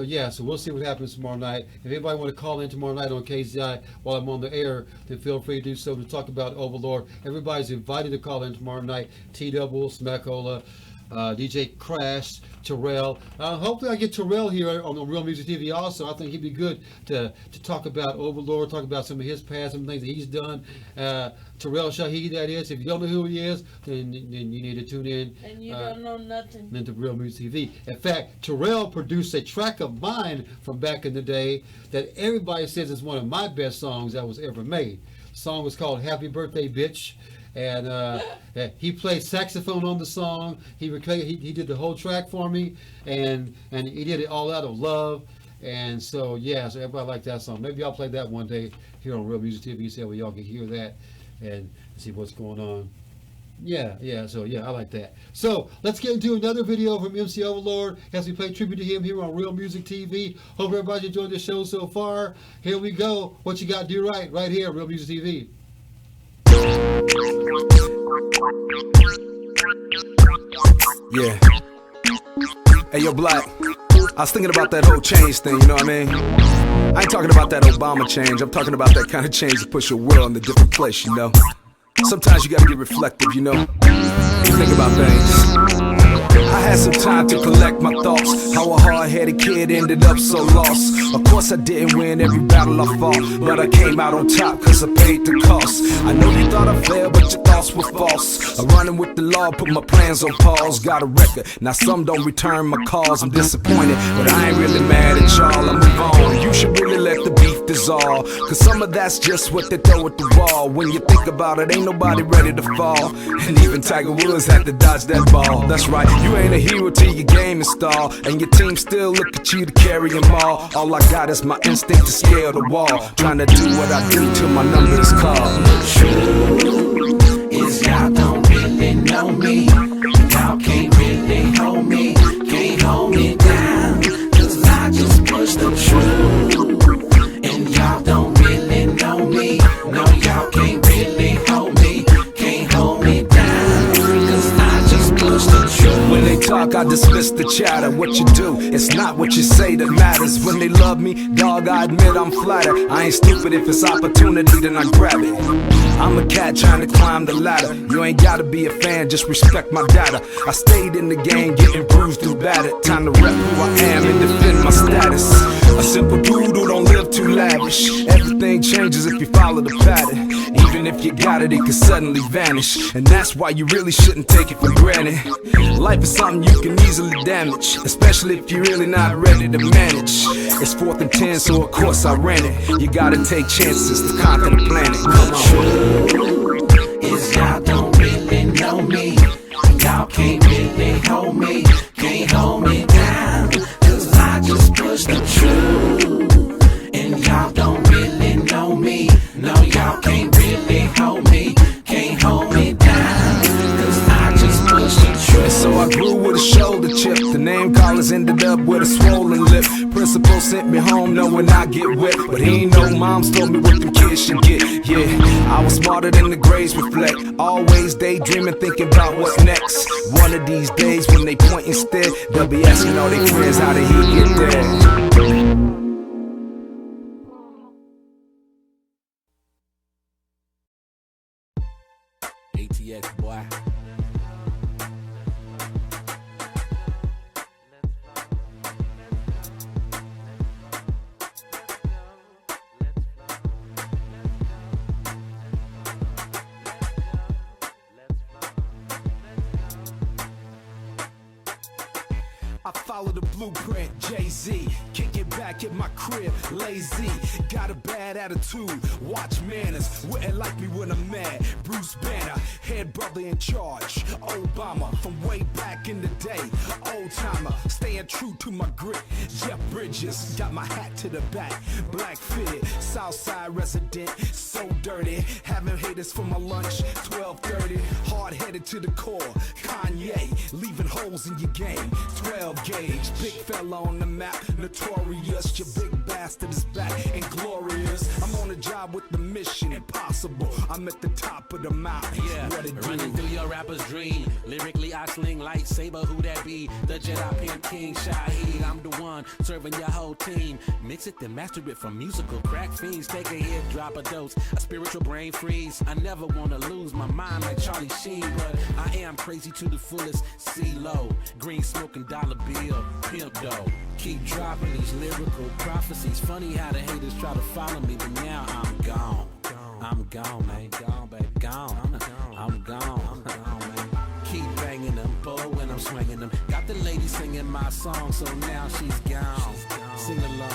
A: yeah, so we'll see what happens tomorrow night. If anybody want to call in tomorrow night on KZI while I'm on the air, then feel free to do so to talk about Overlord. Everybody's invited to call in tomorrow night. T-Double, Smackola, DJ Crash, Terrell. Hopefully I get Terrell here on the Real Music TV also. I think he'd be good to talk about Overlord, talk about some of his past, some things that he's done. Terrell Shaheed, that is. If you don't know who he is, then you need to tune in.
C: And you don't know nothing.
A: Into Real Music TV. In fact, Terrell produced a track of mine from back in the day that everybody says is one of my best songs that was ever made. The song was called Happy Birthday, Bitch. And he played saxophone on the song. He did the whole track for me, and he did it all out of love. And so yeah, so everybody liked that song. Maybe I'll play that one day here on Real Music TV, so y'all can hear that and see what's going on. Yeah. So yeah, I like that. So let's get into another video from MC Overlord as we pay tribute to him here on Real Music TV. Hope everybody's enjoyed the show so far. Here we go. What you got to do right here, Real Music TV.
F: Yeah. Hey, yo, Black. I was thinking about that whole change thing, you know what I mean? I ain't talking about that Obama change. I'm talking about that kind of change to push your world in a different place, you know? Sometimes you gotta get reflective, you know? Think about things. I had some time to collect my thoughts. How a hard-headed kid ended up so lost. Of course I didn't win every battle I fought, but I came out on top cause I paid the cost. I know you thought I failed, but your thoughts were false. I'm running with the law, put my plans on pause. Got a record, now some don't return my calls. I'm disappointed, but I ain't really mad at y'all. I move on, you should really let the beef dissolve, cause some of that's just what they throw at the wall. When you think about it, ain't nobody ready to fall. And even Tiger Woods had to dodge that ball. That's right, you ain't a hero till your game installed, and your team still look at you to carry them all I got is my instinct to scale the wall, trying to do what I do till my number is called.
H: The truth is y'all don't really know me. Y'all can't really hold me, can't hold me down, cause I just push the truth. And y'all don't really know me. No, y'all can't really hold me, can't hold me down, cause I just push the truth.
F: When they talk, I dismiss the chatter. What you do, it's not what you say that matters. When they love me, dog, I admit I'm flattered. I ain't stupid, if it's opportunity, then I grab it. I'm a cat trying to climb the ladder. You ain't gotta be a fan, just respect my data. I stayed in the game, getting bruised and battered. Time to rep who I am and defend my status. A simple dude who don't live too lavish. Everything changes if you follow the pattern. Even if you got it, it can suddenly vanish. And that's why you really shouldn't take it for granted. Life is something you can easily damage, especially if you're really not ready to manage. It's 4th and 10, so of course I ran it. You gotta take chances to conquer the planet. Come on.
H: Is y'all don't really know me. Y'all can't really hold me, can't hold me down, cause I just push the truth. And y'all don't really know me. No, y'all can't really hold me, can't hold me down, cause I just push the truth.
F: And so I grew with a shoulder chip. The name callers ended up with a swollen lip. Principal sent me home knowing I get whipped, but he ain't know moms told me what them kids should get. Yeah, I was smarter than the grades reflect. Always daydreaming, thinking about what's next. One of these days when they point instead, they'll be asking all their friends how did he get there.
H: ATX boy.
F: I follow the blueprint, Jay-Z. Kick it back at my crib, lazy. Got a bad attitude, watch manners. Wouldn't like me when I'm mad. Bruce Banner, head brother in charge. Obama, from way back in the day. Old timer, staying true to my grit. Jeff Bridges, got my hat to the back. Black fitted, Southside resident. So dirty, having haters for my lunch. 12:30, hard headed to the core. Kanye, leaving holes in your game. 12 gauge, big fella on the map, notorious. Your big bastard is back and glorious. I'm on a job with the mission impossible. I'm at the top of the mountain.
H: Yeah,
F: what it
H: running
F: do?
H: through your rapper's dream. Lyrically, I sling lightsaber. Who that be? The Jedi Pimp King Shaheed. I'm the one serving your whole team. Mix it, then master it from musical crack fiends. Take a hit, drop a dose. A spiritual brain freeze. I never wanna lose my mind like Charlie Sheen.
F: but I am crazy to the fullest. C-Lo, green smoking dollar bill, pimp dough. Keep dropping these lyrical prophecies. Funny how the haters try to follow me, but now I'm gone. I'm gone, man. Gone, baby. Gone. I'm gone, man. Keep banging them, boy, when I'm swinging them. Got the lady singing my song, so now she's gone. Sing along.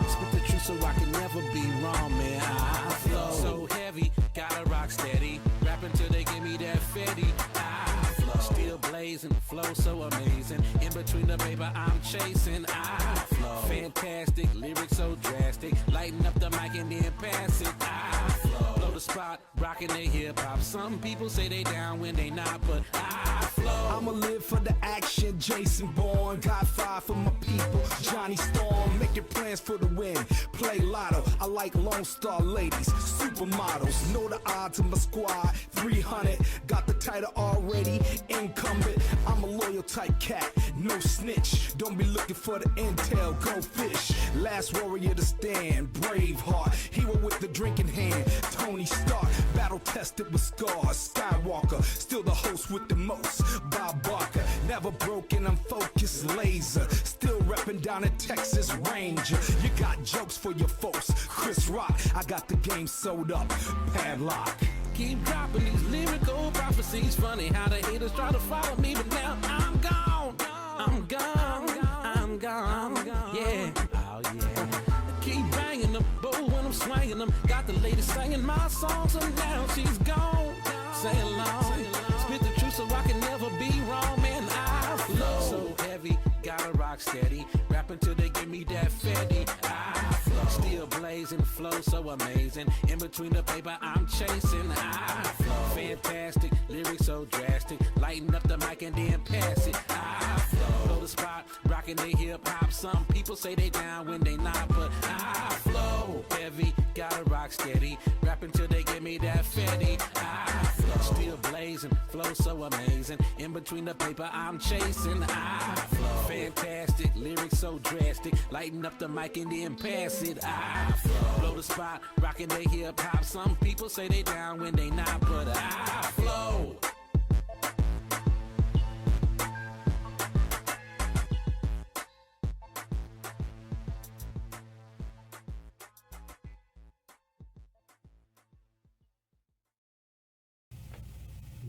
F: Spit the truth so I can never be wrong, man. I flow so heavy, gotta rock steady. Rapping till they give me that fetty. I flow. Still blazing, flow so amazing. In between the paper I'm chasing. I flow. Fantastic, lyrics so drastic. Lighten up the mic and then pass it. I flow. Blow the spot, rocking the hip hop. Some people say they down when they not, but I flow.
E: I'ma live for the action, Jason Bourne. Got five for my people, Johnny Storm. Making plans for the win, play lotto. I like Lone Star ladies, supermodels. Know the odds of my squad, 300. Got the title already, incumbent. I'm a loyal type cat, no snitch. Don't be looking for the intel, go fish. Last warrior to stand, Braveheart. Hero with the drink in hand, Tony Stark. Battle tested with scars, Skywalker. Still the host with the most, Bob Barker. Never broken, I'm focused, laser. Still reppin' down in Texas, Ranger. You got jokes for your folks, Chris Rock. I got the game sewed up, padlock.
F: Keep dropping these lyrical prophecies. Funny how the haters try to follow me, but now I'm gone. I'm gone. I'm gone. Yeah. Oh yeah. Keep banging them, boy, when I'm swinging them. Got the lady singing my songs, and now she's gone. Say along. Spit the truth so I can never be wrong, man. I flow so heavy, gotta rock steady. Rapping till they give me that fetty. I flow. Still blazing, flow so amazing. In between the paper I'm chasing. I flow. Fantastic, lyrics so drastic. Lighten up the mic and then pass it. I flow. Blow the spot, rocking the hip hop. Some people say they down when they not, but I flow heavy, gotta rock steady. Rapping till they give me that fetty. I flow. Still blazing, flow so amazing. In between the paper I'm chasing. I flow. Fantastic, lyrics so drastic. Lighten up the mic and then pass it. I flow. Blow the spot, rocking the hip hop. Some people say they down when they not, but I flow.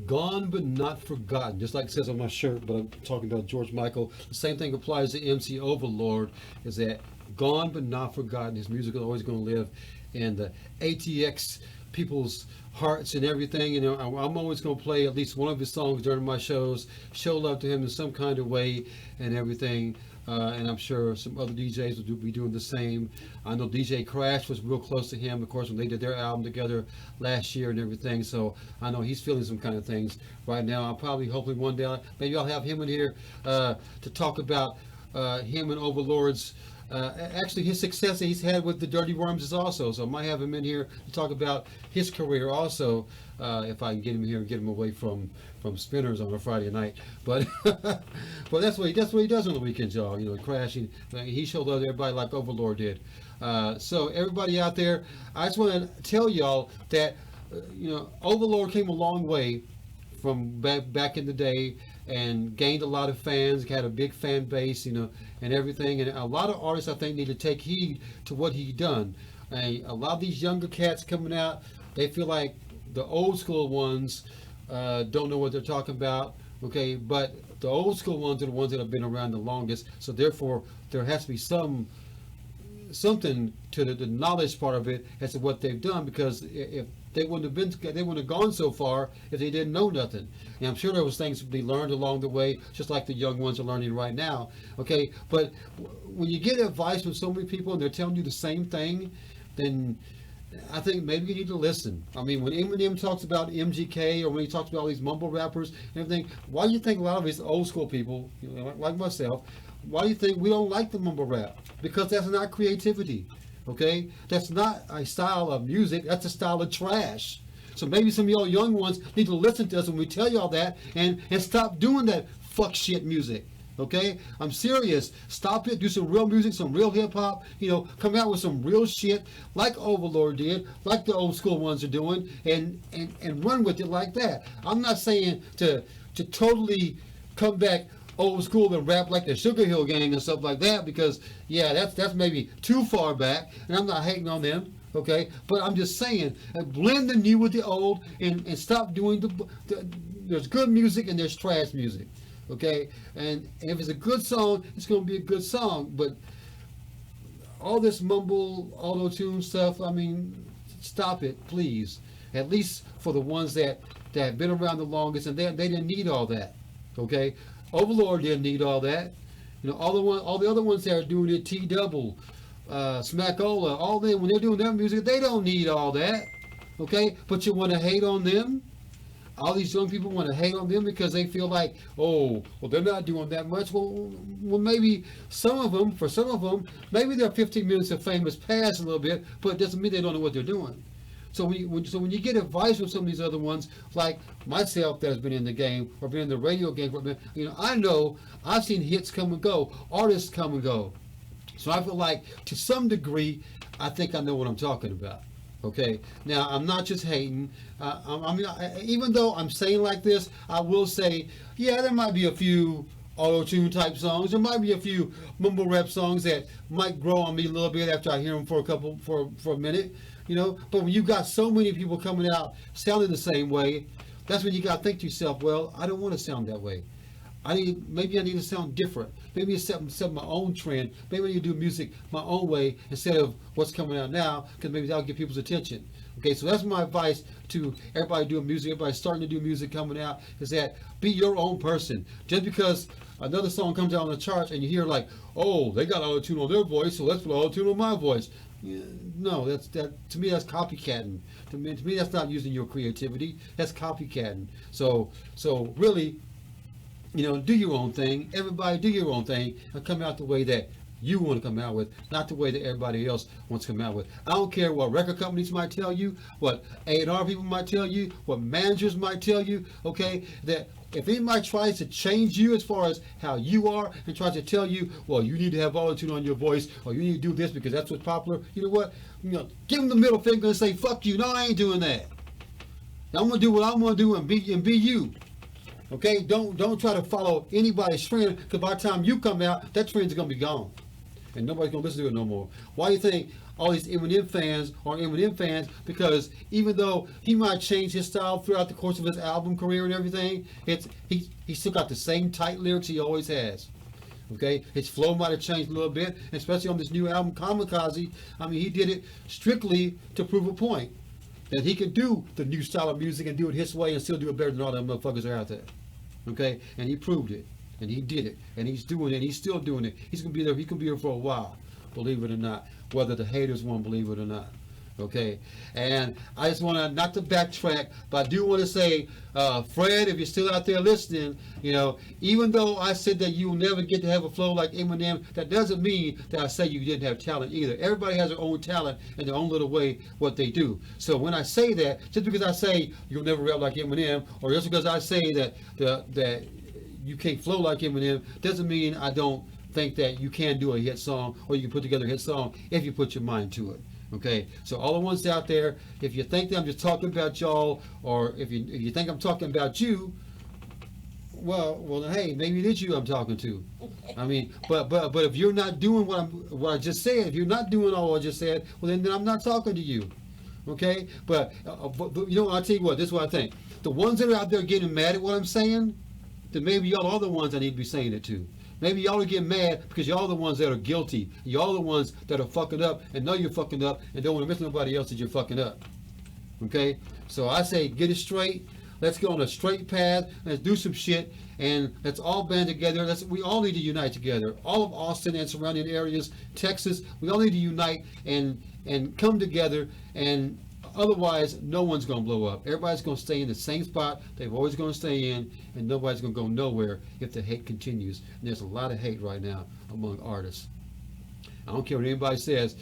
A: Gone but not forgotten, just like it says on my shirt, but I'm talking about George Michael. The same thing applies to MC Overlord, is that gone but not forgotten. His music is always going to live in the ATX people's hearts and everything. You know, I'm always going to play at least one of his songs during my shows, show love to him in some kind of way and everything. And I'm sure some other DJs will be doing the same. I know DJ Crash was real close to him, of course, when they did their album together last year and everything. So I know he's feeling some kind of things right now. I'll probably, hopefully one day, maybe I'll have him in here to talk about him and Overlord's actually his success that he's had with the Dirty Worms is also. So I might have him in here to talk about his career also, if I can get him here and get him away from spinners on a Friday night. But but that's what he does on the weekends, y'all. You know, crashing. He showed love to everybody like Overlord did. So everybody out there, I just want to tell y'all that you know, Overlord came a long way from back in the day and gained a lot of fans, had a big fan base, you know, and everything. And a lot of artists, I think, need to take heed to what he done. And a lot of these younger cats coming out, they feel like the old school ones don't know what they're talking about, okay? But the old school ones are the ones that have been around the longest. So therefore, there has to be something to the knowledge part of it as to what they've done, because if they wouldn't have gone so far if they didn't know nothing. And I'm sure there was things to be learned along the way, just like the young ones are learning right now. Okay, but when you get advice from so many people and they're telling you the same thing, then I think maybe you need to listen. I mean, when Eminem talks about MGK, or when he talks about all these mumble rappers and everything, why do you think a lot of these old school people, you know, like myself, why do you think we don't like the mumble rap? Because that's not creativity. Okay, that's not a style of music. That's a style of trash. So maybe some of y'all young ones need to listen to us when we tell y'all that, and stop doing that fuck shit music. Okay, I'm serious. Stop it. Do some real music, some real hip hop. You know, come out with some real shit like Overlord did, like the old school ones are doing, and run with it like that. I'm not saying to totally come back old school and rap like the Sugar Hill Gang and stuff like that, because yeah, that's maybe too far back, and I'm not hating on them. Okay, but I'm just saying, blend the new with the old, and stop doing there's good music and there's trash music. Okay, and if it's a good song, it's going to be a good song. But all this mumble, auto-tune stuff, I mean, stop it, please. At least for the ones that have been around the longest, and they didn't need all that. Okay, Overlord didn't need all that. You know, all the other ones that are doing it, T-Double, Smackola, all them, when they're doing their music, they don't need all that. Okay, but you want to hate on them? All these young people want to hate on them because they feel like, oh, well, they're not doing that much. Well, maybe for some of them, maybe their 15 minutes of fame has passed a little bit, but it doesn't mean they don't know what they're doing. So when you get advice from some of these other ones, like myself that has been in the game or been in the radio game for a minute, you know, I know I've seen hits come and go, artists come and go. So I feel like to some degree, I think I know what I'm talking about. Okay, now I'm not just hating. I mean, even though I'm saying like this, I will say, yeah, there might be a few auto-tune type songs. There might be a few mumble rap songs that might grow on me a little bit after I hear them for a minute, you know. But when you got so many people coming out sounding the same way, that's when you got to think to yourself, well, I don't want to sound that way. Maybe I need to sound different. Maybe it's set my own trend. Maybe I need to do music my own way instead of what's coming out now, because maybe that'll get people's attention. Okay, so that's my advice to everybody doing music, everybody starting to do music coming out, is that be your own person. Just because another song comes out on the charts and you hear like, oh, they got auto-tune on their voice, so let's put auto-tune on my voice. No, to me that's copycatting. To me that's not using your creativity. That's copycatting. So really, you know, do your own thing. Everybody do your own thing and come out the way that you want to come out with, not the way that everybody else wants to come out with. I don't care what record companies might tell you, what A&R people might tell you, what managers might tell you, okay, that if anybody tries to change you as far as how you are and tries to tell you, well, you need to have auto-tune on your voice, or you need to do this because that's what's popular, you know what? You know, give them the middle finger and say, fuck you. No, I ain't doing that. I'm going to do what I'm going to do and be you. Okay, don't try to follow anybody's trend, because by the time you come out, that trend's gonna be gone, and nobody's gonna listen to it no more. Why do you think all these Eminem fans are Eminem fans? Because even though he might change his style throughout the course of his album career and everything, he still got the same tight lyrics he always has. Okay, his flow might have changed a little bit, especially on this new album, Kamikaze. I mean, he did it strictly to prove a point that he could do the new style of music and do it his way and still do it better than all them motherfuckers that are out there. Okay, and he proved it, and he did it, and he's doing it, and he's still doing it. He's gonna be there. He can be here for a while, believe it or not, whether the haters won't believe it or not. Okay, and I just want to, not to backtrack, but I do want to say, Fred, if you're still out there listening, you know, even though I said that you will never get to have a flow like Eminem, that doesn't mean that I say you didn't have talent either. Everybody has their own talent in their own little way, what they do. So when I say that, just because I say you'll never rap like Eminem, or just because I say that you can't flow like Eminem, doesn't mean I don't think that you can do a hit song, or you can put together a hit song if you put your mind to it. Okay, so all the ones out there, if you think that I'm just talking about y'all, or if you think I'm talking about you, well, hey, maybe it is you I'm talking to. I mean, but if you're not doing what I just said, if you're not doing all I just said, well then I'm not talking to you. Okay, but you know, I'll tell you what, this is what I think. The ones that are out there getting mad at what I'm saying, then maybe y'all are the ones I need to be saying it to. Maybe y'all are getting mad because y'all the ones that are guilty. Y'all the ones that are fucking up and know you're fucking up and don't want to miss nobody else that you're fucking up. Okay? So I say get it straight. Let's go on a straight path. Let's do some shit, and let's all band together. We all need to unite together. All of Austin and surrounding areas, Texas, we all need to unite and come together, and otherwise no one's going to blow up. Everybody's going to stay in the same spot they've always going to stay in, and nobody's going to go nowhere if the hate continues. And there's a lot of hate right now among artists. I don't care what anybody says.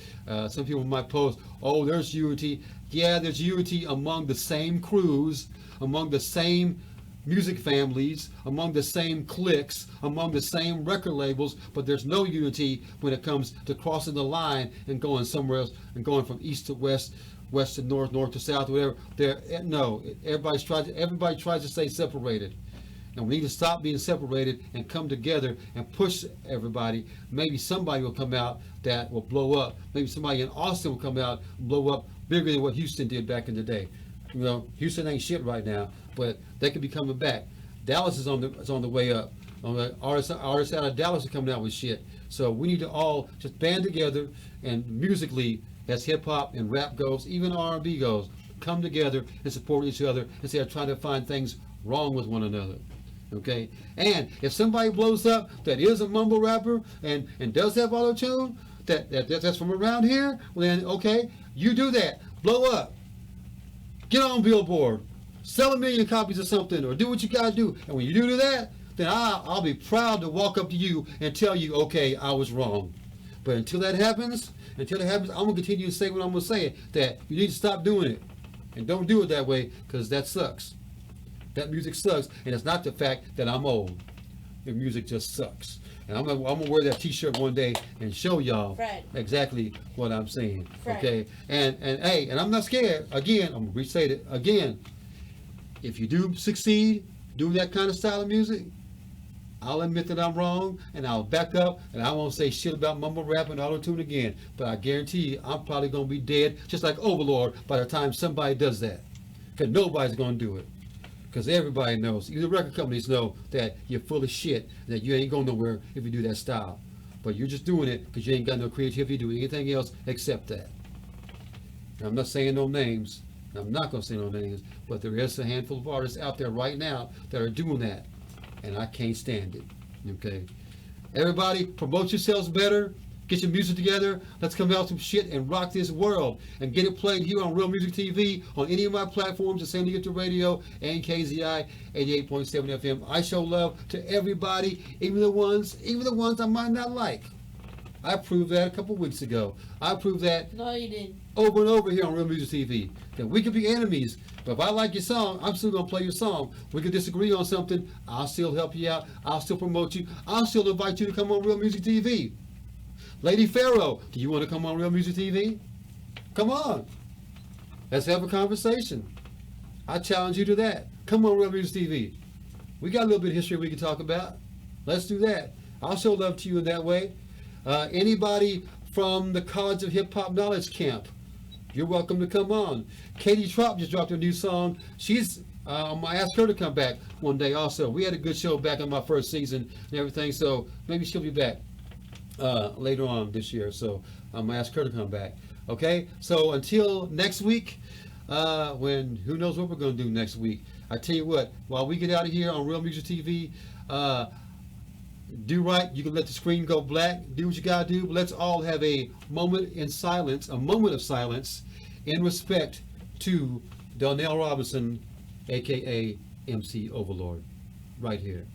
A: Some people might post, oh, there's unity. Yeah, there's unity among the same crews, among the same music families, among the same cliques, among the same record labels, but there's no unity when it comes to crossing the line and going somewhere else and going from east to west, west to north, north to south, whatever. Everybody tries to stay separated. And we need to stop being separated and come together and push everybody. Maybe somebody will come out that will blow up. Maybe somebody in Austin will come out and blow up bigger than what Houston did back in the day. You know, Houston ain't shit right now, but they could be coming back. Dallas is on the way up. Artists out of Dallas are coming out with shit. So we need to all just band together and musically, as hip hop and rap goes, even R&B goes, come together and support each other instead of trying to find things wrong with one another. Okay, and if somebody blows up that is a mumble rapper and does have auto-tune, that's from around here, well then okay, you do that, blow up, get on Billboard, sell 1 million copies of something, or do what you gotta do. And when you do that, then I'll be proud to walk up to you and tell you, okay, I was wrong. But until that happens, I'm gonna continue to say what I'm gonna say, that you need to stop doing it, and don't do it that way, because that sucks. That music sucks, and it's not the fact that I'm old. The music just sucks. And I'm gonna wear that T-shirt one day and show y'all exactly what I'm saying. Okay? And hey, and I'm not scared. Again, I'm gonna restate it again. If you do succeed doing that kind of style of music, I'll admit that I'm wrong, and I'll back up, and I won't say shit about mumble rap and auto-tune again. But I guarantee you, I'm probably gonna be dead, just like Overlord, by the time somebody does that. Because nobody's gonna do it. Because everybody knows, even the record companies know that you're full of shit, that you ain't going nowhere if you do that style. But you're just doing it because you ain't got no creativity to do anything else except that. And I'm not saying no names. I'm not going to say no names. But there is a handful of artists out there right now that are doing that. And I can't stand it. Okay? Everybody, promote yourselves better. Get your music together. Let's come out with some shit and rock this world and get it played here on Real Music TV, on any of my platforms, the San Diego Radio and KZI 88.7 FM. I show love to everybody, even the ones I might not like. I proved that a couple weeks ago. I proved that
C: No, you didn't.
A: over and over here on Real Music TV. That we could be enemies, but if I like your song, I'm still gonna play your song. We could disagree on something. I'll still help you out. I'll still promote you. I'll still invite you to come on Real Music TV. Lady Pharaoh, do you want to come on Real Music TV? Come on. Let's have a conversation. I challenge you to that. Come on Real Music TV. We got a little bit of history we can talk about. Let's do that. I'll show love to you in that way. Anybody from the College of Hip Hop Knowledge Camp, you're welcome to come on. Katie Trop just dropped a new song. I asked her to come back one day also. We had a good show back in my first season and everything, so maybe she'll be back later on this year. So I'm gonna ask her to come back. Okay, so until next week, when who knows what we're gonna do next week. I tell you what, while we get out of here on Real Music TV, do right. You can let the screen go black. Do what you gotta do. But let's all have a moment in silence, a moment of silence, in respect to Donnell Robinson, aka MC Overlord, right here.